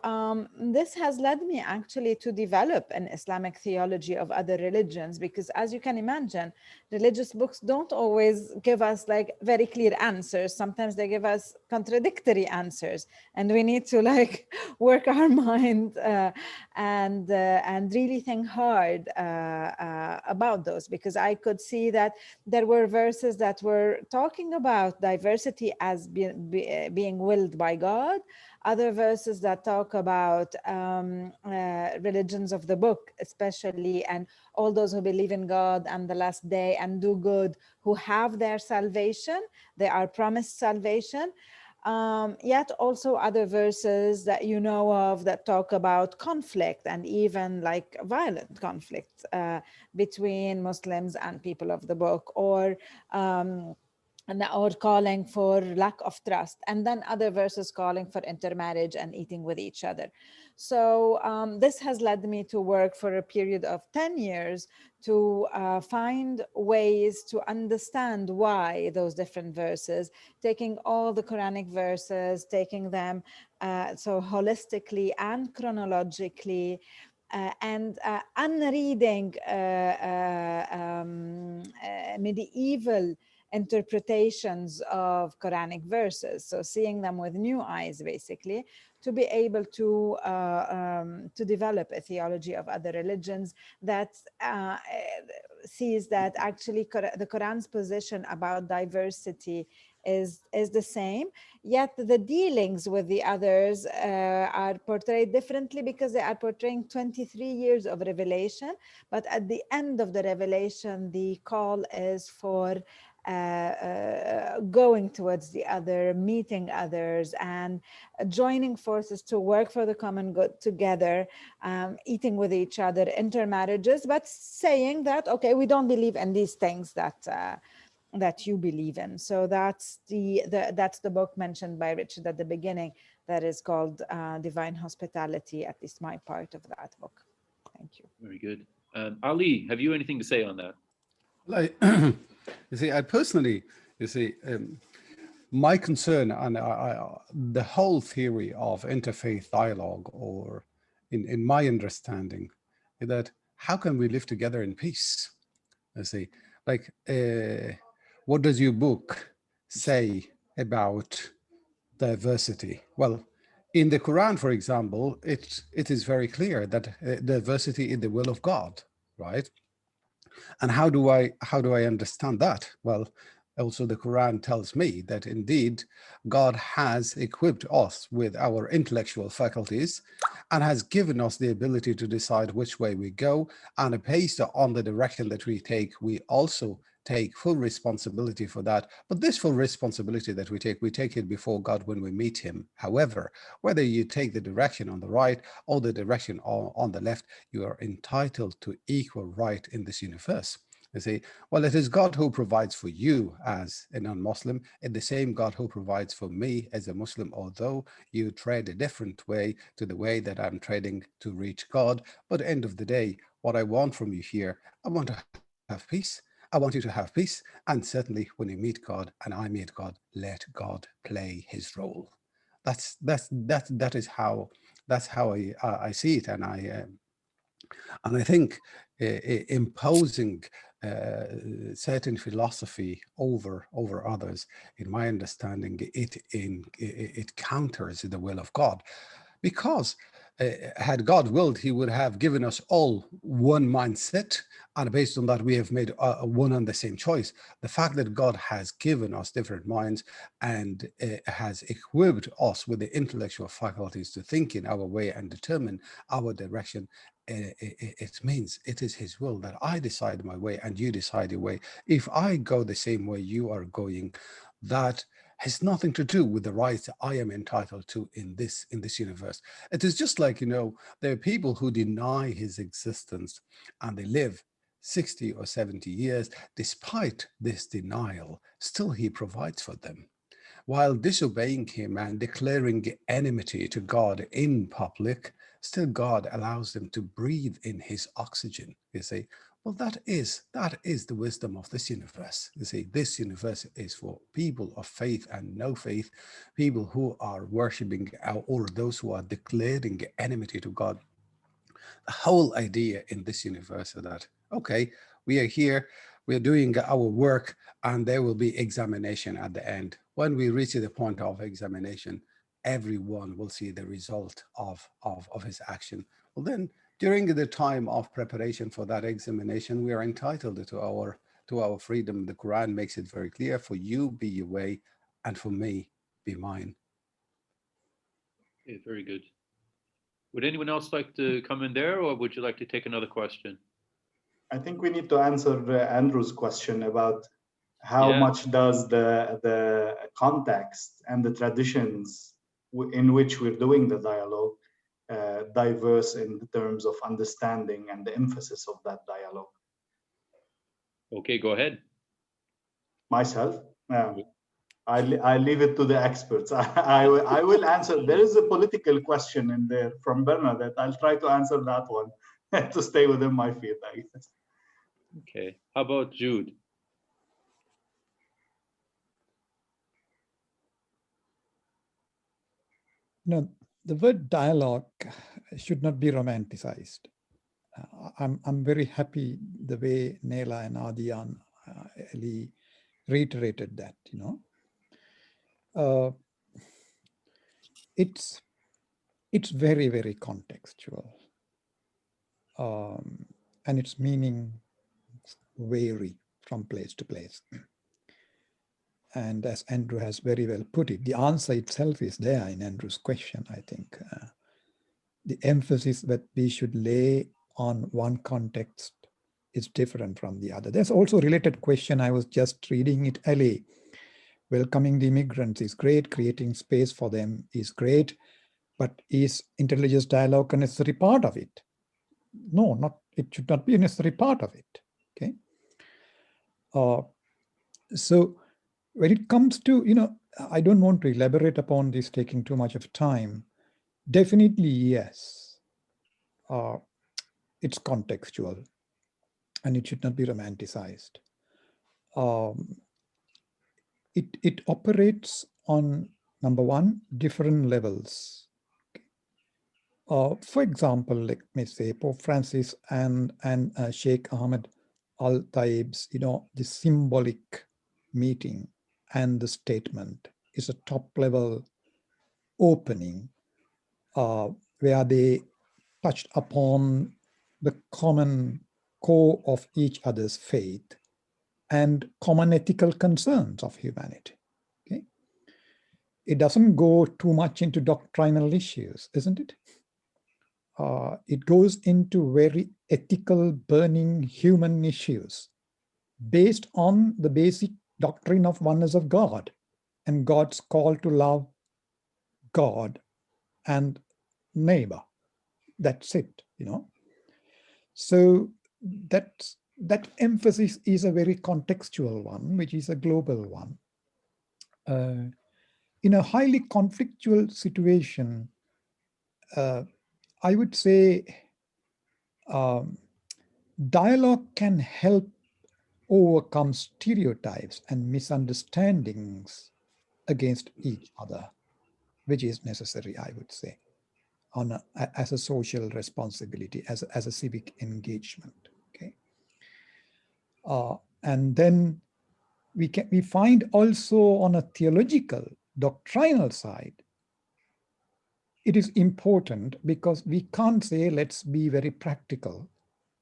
this has led me actually to develop an Islamic theology of other religions, because as you can imagine, religious books don't always give us like very clear answers. Sometimes they give us contradictory answers, and we need to like work our mind and really think hard about those, because I could see that there were verses that were talking about diversity as being willed by God, other verses that talk about religions of the book, especially, and all those who believe in God and the last day and do good, who have their salvation, they are promised salvation. Yet also other verses that you know of that talk about conflict, and even like violent conflict between Muslims and people of the book, or calling for lack of trust, and then other verses calling for intermarriage and eating with each other. So this has led me to work for a period of 10 years to find ways to understand why those different verses, taking all the Quranic verses, taking them so holistically and chronologically, and unreading medieval interpretations of Quranic verses, so seeing them with new eyes, basically, to be able to develop a theology of other religions that sees that actually the Quran's position about diversity is the same, yet the dealings with the others are portrayed differently, because they are portraying 23 years of revelation, but at the end of the revelation, the call is for going towards the other, meeting others, and joining forces to work for the common good together, eating with each other, intermarriages, but saying that, okay, we don't believe in these things that you believe in. So that's the book mentioned by Richard at the beginning, that is called Divine Hospitality, at least my part of that book. Thank you. Very good. Ali, have you anything to say on that? Like, you see, I personally, my concern and the whole theory of interfaith dialogue, or in my understanding, is that how can we live together in peace? I see, like, what does your book say about diversity? Well, in the Quran, for example, it is very clear that diversity is the will of God, right? And how do I understand that? Well, Also, the Quran tells me that indeed God has equipped us with our intellectual faculties and has given us the ability to decide which way we go. And based on the direction that we take, we also take full responsibility for that. But this full responsibility that we take it before God when we meet him. However, whether you take the direction on the right or the direction on the left, you are entitled to equal right in this universe. You see, well, it is God who provides for you as a non-Muslim, and the same God who provides for me as a Muslim, although you tread a different way to the way that I'm treading to reach God. But at the end of the day, what I want from you here, I want to have peace. I want you to have peace. And certainly when you meet God and I meet God, let God play his role. That is how I see it. And I think imposing certain philosophy over others, in my understanding, it counters the will of God, because had God willed, he would have given us all one mindset, and based on that we have made one and the same choice. The fact that God has given us different minds and has equipped us with the intellectual faculties to think in our way and determine our direction, it means it is his will that I decide my way and you decide your way. If I go the same way you are going, that has nothing to do with the rights I am entitled to in this universe. It is just like, there are people who deny his existence and they live 60 or 70 years. Despite this denial, still he provides for them. While disobeying him and declaring enmity to God in public, still God allows them to breathe in his oxygen. You see, well, that is the wisdom of this universe. You see, this universe is for people of faith and no faith, people who are worshiping or those who are declaring enmity to God. The whole idea in this universe is that, okay, we are here, we are doing our work, and there will be examination at the end. When we reach the point of examination, everyone will see the result of his action. Well, then, during the time of preparation for that examination, we are entitled to our freedom. The Quran makes it very clear: for you be your way, and for me be mine. Okay, very good. Would anyone else like to come in there, or would you like to take another question? I think we need to answer Andrew's question about how much does the context and the traditions in which we're doing the dialogue diverse in terms of understanding and the emphasis of that dialogue. Okay, go ahead. Myself? I leave it to the experts. I will answer. There is a political question in there from Bernadette. I'll try to answer that one to stay within my field, I guess. Okay, how about Jude? No, the word dialogue should not be romanticized. I'm very happy the way Nela and Adyan, Elli reiterated that, it's very, very contextual, and its meaning vary from place to place. And as Andrew has very well put it, the answer itself is there in Andrew's question, I think. The emphasis that we should lay on one context is different from the other. There's also a related question. I was just reading it, Elli. Welcoming the immigrants is great. Creating space for them is great. But is interreligious dialogue a necessary part of it? No, it should not be a necessary part of it. Okay. So when it comes to, I don't want to elaborate upon this, taking too much of time. Definitely, yes. It's contextual and it should not be romanticized. It operates on, number one, different levels. For example, let me say Pope Francis and Sheikh Ahmed Al-Taib's, the symbolic meeting and the statement is a top-level opening where they touched upon the common core of each other's faith and common ethical concerns of humanity. Okay? It doesn't go too much into doctrinal issues, isn't it? It goes into very ethical, burning human issues based on the basic doctrine of oneness of God and God's call to love God and neighbor. That's it, you know. So that emphasis is a very contextual one, which is a global one. In a highly conflictual situation, I would say dialogue can help overcome stereotypes and misunderstandings against each other, which is necessary, I would say, as a social responsibility, as a civic engagement. Okay, and then we find also on a theological, doctrinal side, it is important because we can't say, let's be very practical,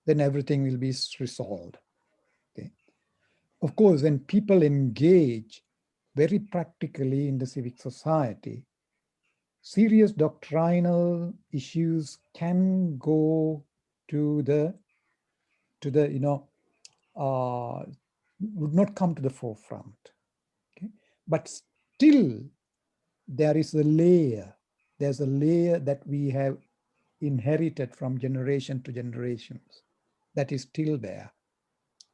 then everything will be resolved. Okay. Of course, when people engage very practically in the civic society, serious doctrinal issues can go to the would not come to the forefront. Okay? But still, there's a layer that we have inherited from generation to generations that is still there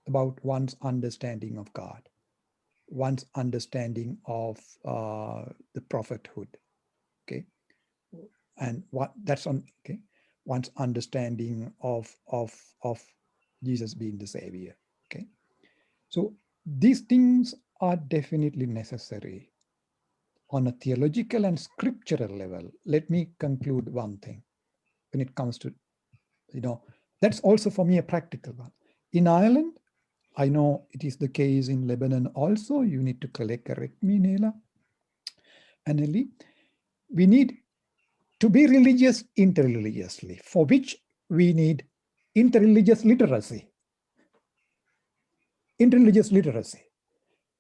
about one's understanding of God, one's understanding of the prophethood, okay, and what that's on, okay, one's understanding of Jesus being the Savior, okay. So these things are definitely necessary on a theological and scriptural level. Let me conclude one thing when it comes to, that's also for me a practical one. In Ireland, I know it is the case in Lebanon also. You need to correct me, Nela and Elli. We need to be religious interreligiously, for which we need interreligious literacy. Interreligious literacy.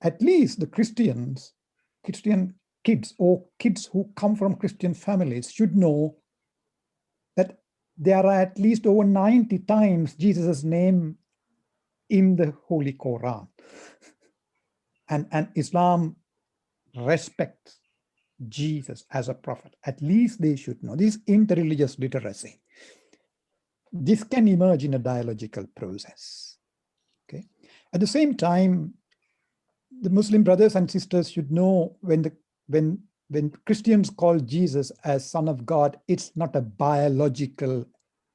At least the Christian kids or kids who come from Christian families should know that there are at least over 90 times Jesus' name in the Holy Quran. And Islam respects Jesus as a prophet. At least they should know. This interreligious literacy. This can emerge in a dialogical process. Okay. At the same time, the Muslim brothers and sisters should know when Christians call Jesus as Son of God, it's not a biological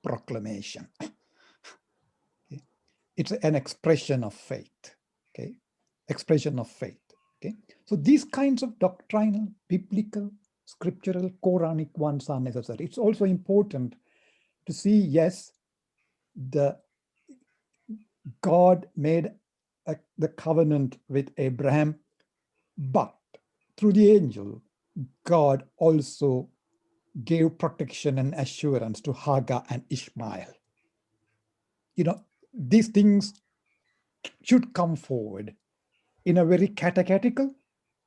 proclamation. Okay. It's an expression of faith. Okay, expression of faith. Okay, so these kinds of doctrinal, biblical, scriptural, Quranic ones are necessary. It's also important to see, yes, God made the covenant with Abraham, but through the angel, God also gave protection and assurance to Hagar and Ishmael. These things should come forward in a very catechetical,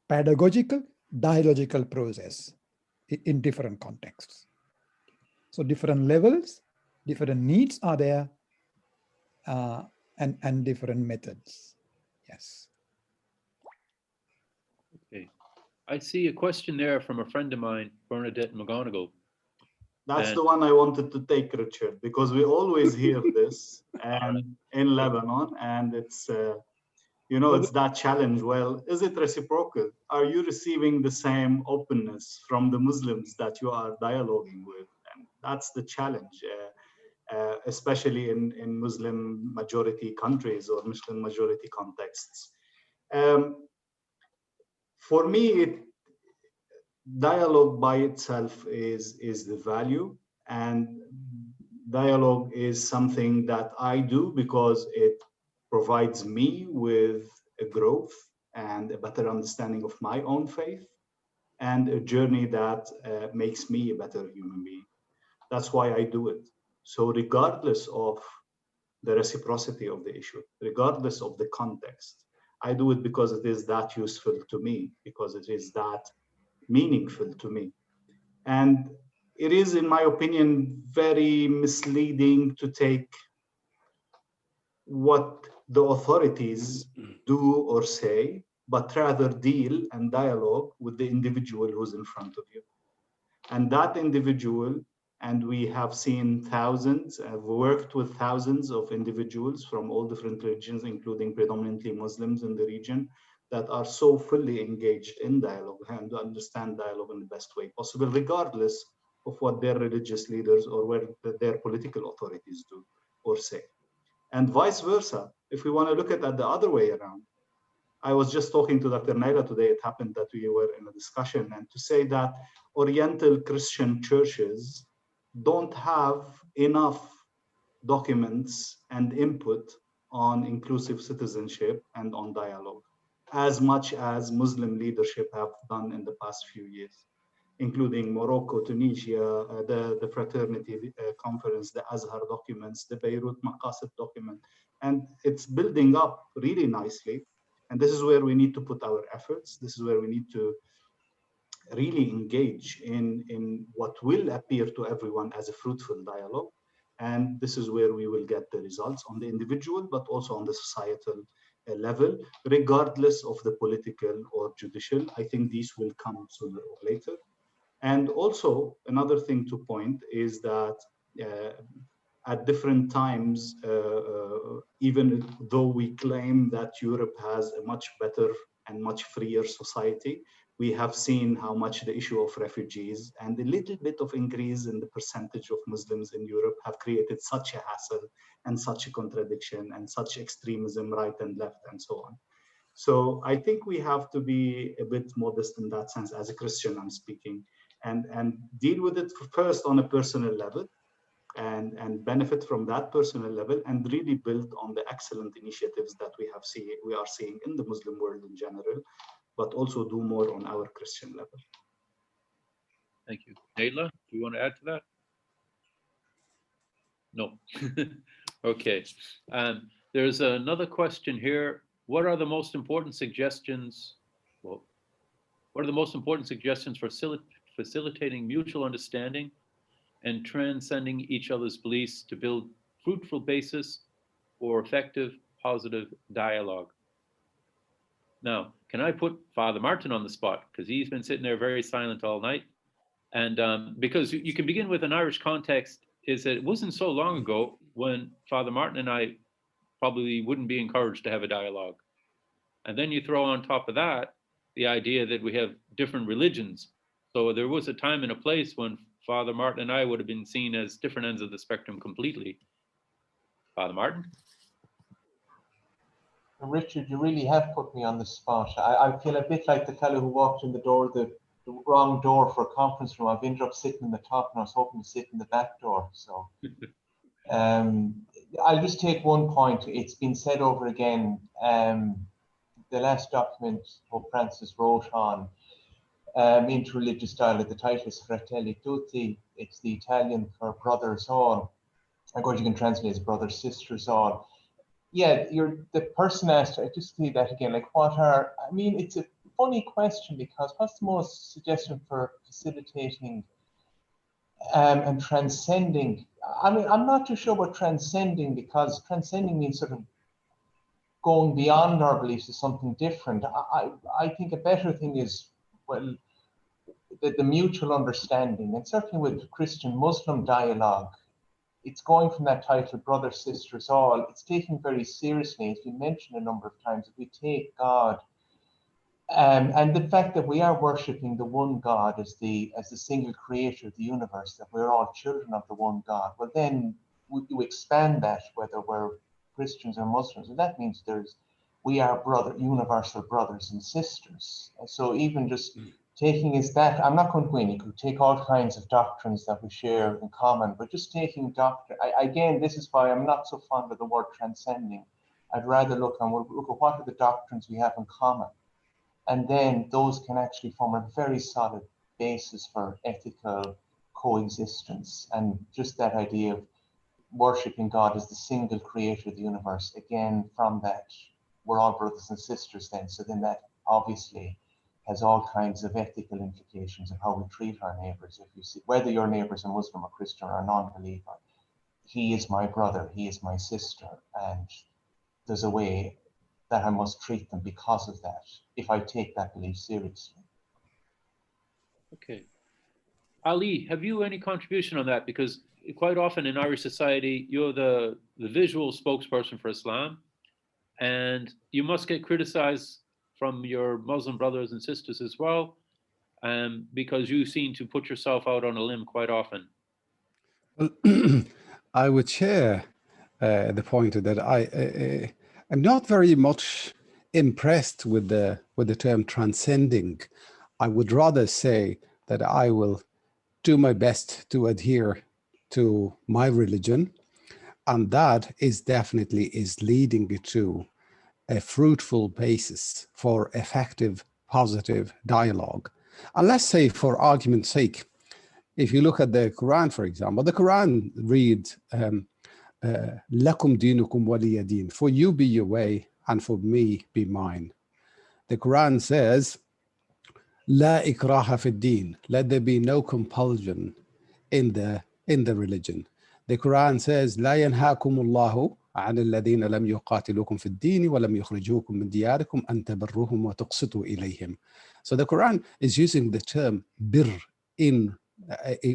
pedagogical, dialogical process in different contexts. So different levels, different needs are there, and different methods. Yes. Okay. I see a question there from a friend of mine, Bernadette McGonigal. That's the one I wanted to take, Richard, because we always hear this in Lebanon, and it's, it's that challenge. Well, is it reciprocal? Are you receiving the same openness from the Muslims that you are dialoguing with? And that's the challenge, especially in Muslim majority countries or Muslim majority contexts. For me, dialogue by itself is the value, and dialogue is something that I do because it provides me with a growth and a better understanding of my own faith and a journey that makes me a better human being. That's why I do it. So regardless of the reciprocity of the issue, regardless of the context, I do it because it is that useful to me, because it is that meaningful to me. And it is, in my opinion, very misleading to take what the authorities do or say, but rather deal and dialogue with the individual who's in front of you. And that individual, and we have seen thousands, I've worked with thousands of individuals from all different religions, including predominantly Muslims in the region, that are so fully engaged in dialogue and to understand dialogue in the best way possible, regardless of what their religious leaders or what their political authorities do or say. And vice versa, if we want to look at that the other way around. I was just talking to Dr. Naila today. It happened that we were in a discussion, and to say that Oriental Christian churches don't have enough documents and input on inclusive citizenship and on dialogue, as much as Muslim leadership have done in the past few years, including Morocco, Tunisia, the Fraternity Conference, the Azhar documents, the Beirut Maqasid document. And it's building up really nicely. And this is where we need to put our efforts. This is where we need to really engage in what will appear to everyone as a fruitful dialogue. And this is where we will get the results on the individual, but also on the societal level, regardless of the political or judicial. I think these will come sooner or later. And also another thing to point is that at different times, even though we claim that Europe has a much better and much freer society, we have seen how much the issue of refugees and a little bit of increase in the percentage of Muslims in Europe have created such a hassle and such a contradiction and such extremism, right and left and so on. So I think we have to be a bit modest in that sense. As a Christian, I'm speaking, and deal with it first on a personal level, and benefit from that personal level, and really build on the excellent initiatives that we are seeing in the Muslim world in general, but also do more on our Christian level. Thank you. Naila, do you want to add to that? No. Okay. There's another question here. What are the most important suggestions? Well, what are the most important suggestions for facilitating mutual understanding and transcending each other's beliefs to build fruitful basis for effective, positive dialogue? Now, can I put Father Martin on the spot? Because he's been sitting there very silent all night. And because you can begin with an Irish context, is that it wasn't so long ago when Father Martin and I probably wouldn't be encouraged to have a dialogue. And then you throw on top of that the idea that we have different religions. So there was a time and a place when Father Martin and I would have been seen as different ends of the spectrum completely. Father Martin? Richard, you really have put me on the spot. I feel a bit like the fellow who walked in the door, the wrong door for a conference room. I've ended up sitting in the top and I was hoping to sit in the back door. So I'll just take one point. It's been said over again. The last document Pope Francis wrote on interreligious dialogue, the title is Fratelli Tutti. It's the Italian for brothers all. I course you can translate as brothers, sisters all. Yeah, the person asked, I just see that again, like I mean, it's a funny question because what's the most suggestion for facilitating and transcending? I mean, I'm not too sure about transcending, because transcending means sort of going beyond our beliefs is something different. I think a better thing is, well, the mutual understanding, and certainly with Christian-Muslim dialogue, it's going from that title, brothers, sisters, all. It's taken very seriously, as we mentioned a number of times. If we take God, and the fact that we are worshipping the one God as the single creator of the universe, that we're all children of the one God, well then you expand that, whether we're Christians or Muslims, and that means we are universal brothers and sisters. And so even just taking is that, I'm not going to go in, you could take all kinds of doctrines that we share in common, but just taking doctrine, again, this is why I'm not so fond of the word transcending. I'd rather look at what are the doctrines we have in common. And then those can actually form a very solid basis for ethical coexistence. And just that idea of worshipping God as the single creator of the universe, again, from that we're all brothers and sisters then. So then that obviously has all kinds of ethical implications of how we treat our neighbors. If you see, whether your neighbor's a Muslim or Christian or a non-believer, he is my brother, he is my sister, and there's a way that I must treat them because of that, if I take that belief seriously. Okay. Ali, have you any contribution on that? Because quite often in Irish society, you're the visual spokesperson for Islam, and you must get criticized from your Muslim brothers and sisters as well, because you seem to put yourself out on a limb quite often. Well, I would share the point that I'm not very much impressed with the term transcending. I would rather say that I will do my best to adhere to my religion, and that is definitely leading to a fruitful basis for effective, positive dialogue. And let's say, for argument's sake, if you look at the Quran, for example, the Quran reads, Lakum dinukum waliya din, for you be your way and for me be mine. The Quran says, La ikraha fi din, let there be no compulsion in the religion. The Quran says, La yanhakum Allahu عن الذين لم يقاتلوكم في الدين ولم يخرجوكم من دياركم أن تبروهم وتقسطوا إليهم. So the Quran is using the term bir in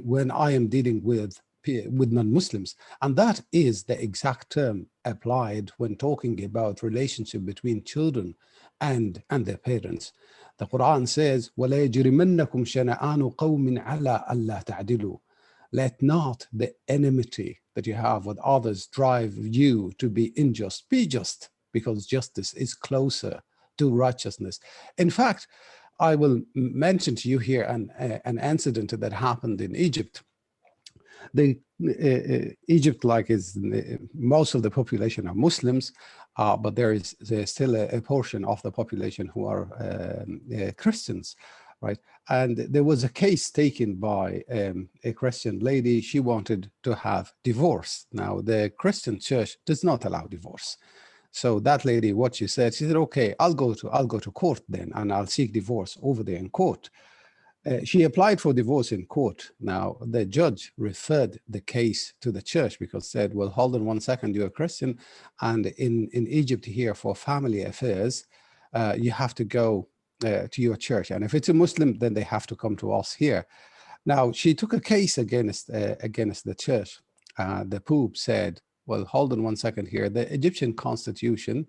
when I am dealing with non-Muslims, and that is the exact term applied when talking about relationship between children and their parents. The Quran says, وَلَا يَجْرِمَنَّكُمْ شَنَآنُ قَوْمٍ عَلَىٰ أَلَّا تَعْدِلُوا. Let not the enmity that you have with others drive you to be unjust. Be just, because justice is closer to righteousness. In fact, I will mention to you here an incident that happened in Egypt. Egypt, like is most of the population are Muslims, but there's still a portion of the population who are Christians, right? And there was a case taken by a Christian lady. She wanted to have divorce. Now, the Christian church does not allow divorce. So that lady, what she said, okay, I'll go to court then, and I'll seek divorce over there in court. She applied for divorce in court. Now, the judge referred the case to the church because said, well, hold on one second, you're a Christian, and in Egypt here for family affairs, you have to go to your church. And if it's a Muslim, then they have to come to us here. Now, she took a case against the church. The Pope said, well, hold on one second here. The Egyptian constitution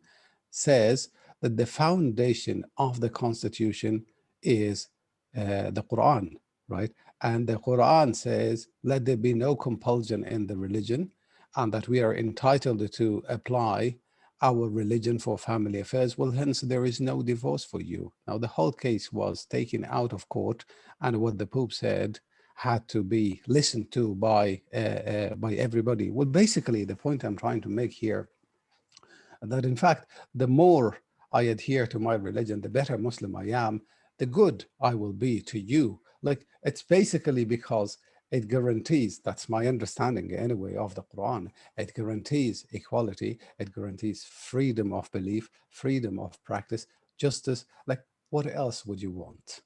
says that the foundation of the constitution is the Quran, right? And the Quran says, let there be no compulsion in the religion, and that we are entitled to apply our religion for family affairs. Well, hence there is no divorce for you. Now, the whole case was taken out of court, and what the Pope said had to be listened to by everybody. Well, basically, the point I'm trying to make here, that in fact, the more I adhere to my religion, the better Muslim I am, the good I will be to you. Like, it's basically because it guarantees, that's my understanding anyway of the Quran, it guarantees equality, it guarantees freedom of belief, freedom of practice, justice. Like, what else would you want?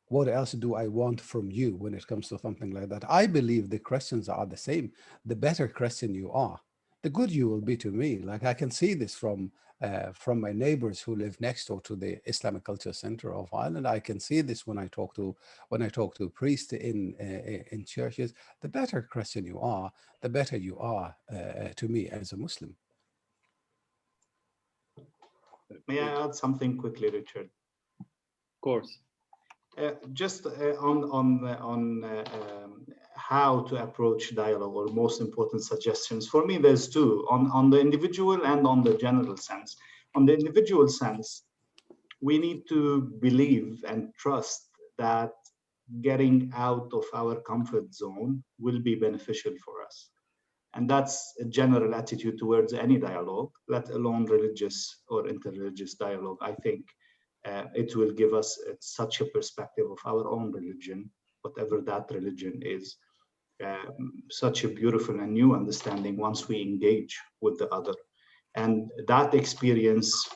What else do I want from you when it comes to something like that? I believe the Christians are the same. The better Christian you are, the good you will be to me. Like, I can see this from my neighbors who live next door to the Islamic Culture Center of Ireland. I can see this when I talk to priests in churches. The better Christian you are, the better you are to me as a Muslim. May I add something quickly, Richard? Of course. Just on how to approach dialogue, or most important suggestions. For me, there's two, on the individual and on the general sense. On the individual sense, we need to believe and trust that getting out of our comfort zone will be beneficial for us. And that's a general attitude towards any dialogue, let alone religious or interreligious dialogue. I think it will give us such a perspective of our own religion, whatever that religion is, such a beautiful and new understanding once we engage with the other. And that experience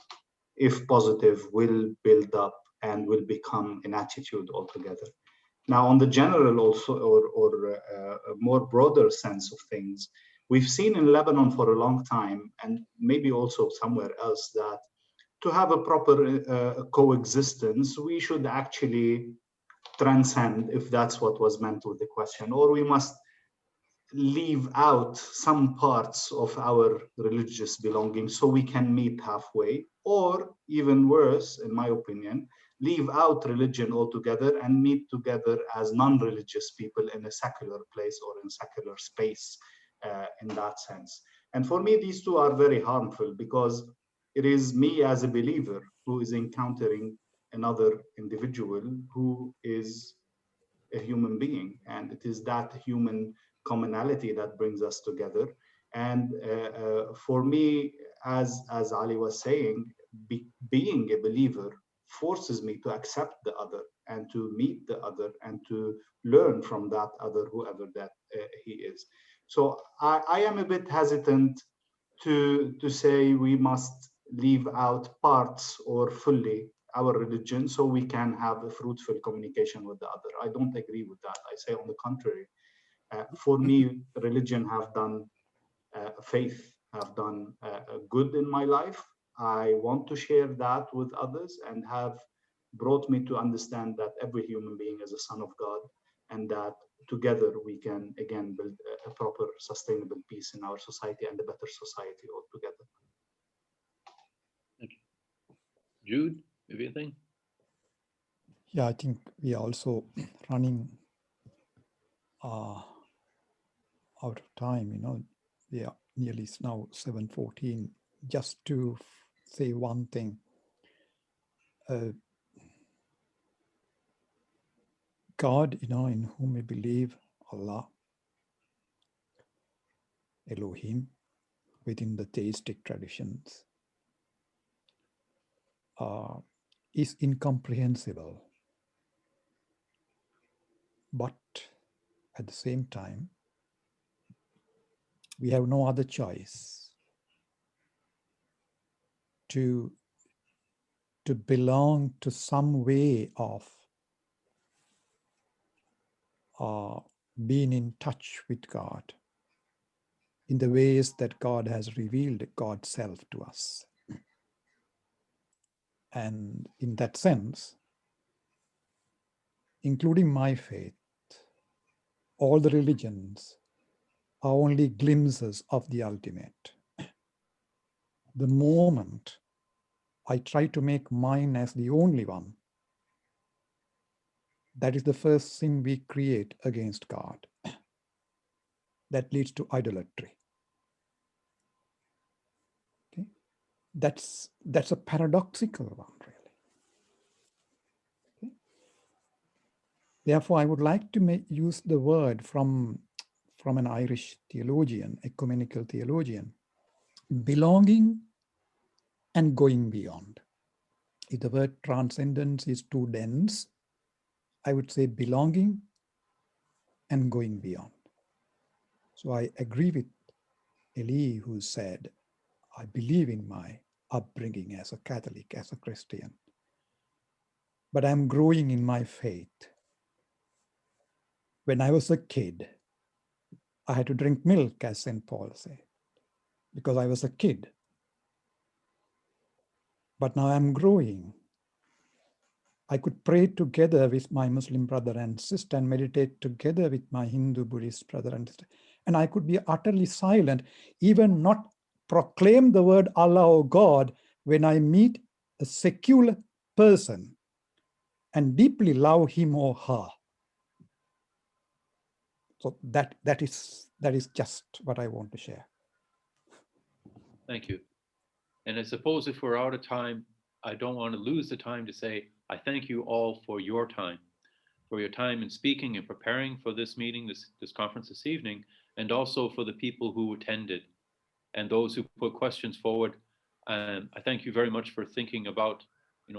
if positive, will build up and will become an attitude altogether. Now, on the general also, or a more broader sense of things, we've seen in Lebanon for a long time, and maybe also somewhere else, that to have a proper coexistence, we should actually transcend, if that's what was meant with the question, or we must leave out some parts of our religious belongings so we can meet halfway, or even worse, in my opinion, leave out religion altogether and meet together as non-religious people in a secular place or in secular space in that sense. And for me, these two are very harmful, because it is me as a believer who is encountering another individual who is a human being, and it is that human commonality that brings us together. And for me, as Ali was saying, being a believer forces me to accept the other and to meet the other and to learn from that other, whoever that he is. So I am a bit hesitant to say we must leave out parts or fully our religion so we can have a fruitful communication with the other. I don't agree with that. I say on the contrary. For me, religion have done, faith have done good in my life. I want to share that with others, and have brought me to understand that every human being is a son of God, and that together we can again build a proper sustainable peace in our society and a better society altogether. Thank you. Jude, maybe anything? Yeah, I think we are also running out of time. You know, we are nearly now 7:14. Just to say one thing, God, you know, in whom we believe, Allah, Elohim, within the theistic traditions, is incomprehensible. But at the same time, we have no other choice to belong to some way of being in touch with God in the ways that God has revealed God's self to us. And in that sense, including my faith, all the religions are only glimpses of the ultimate. The moment I try to make mine as the only one, that is the first sin we create against God. That leads to idolatry. Okay? That's a paradoxical one, really. Okay? Therefore, I would like to use the word from an Irish theologian, ecumenical theologian, belonging and going beyond. If the word transcendence is too dense, I would say belonging and going beyond. So I agree with Eli, who said, I believe in my upbringing as a Catholic, as a Christian, but I'm growing in my faith. When I was a kid, I had to drink milk, as St. Paul said, because I was a kid. But now I'm growing. I could pray together with my Muslim brother and sister and meditate together with my Hindu Buddhist brother and sister. And I could be utterly silent, even not proclaim the word Allah or God when I meet a secular person and deeply love him or her. So that is just what I want to share. Thank you. And I suppose if we're out of time, I don't want to lose the time to say, I thank you all for your time in speaking and preparing for this meeting, this conference this evening, and also for the people who attended and those who put questions forward. I thank you very much for thinking about,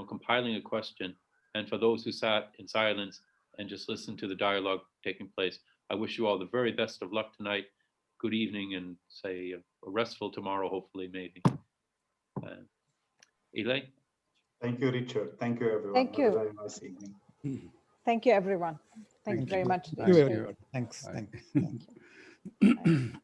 compiling a question, and for those who sat in silence and just listened to the dialogue taking place. I wish you all the very best of luck tonight. Good evening, and say a restful tomorrow, hopefully, maybe. Eli? Thank you, Richard. Thank you, everyone. Thank you. Have a very nice evening. Thank you, everyone. Thank you very much. Thank you, Thank everyone. Thanks. Bye. Thanks. Thank you. Thank you. Bye.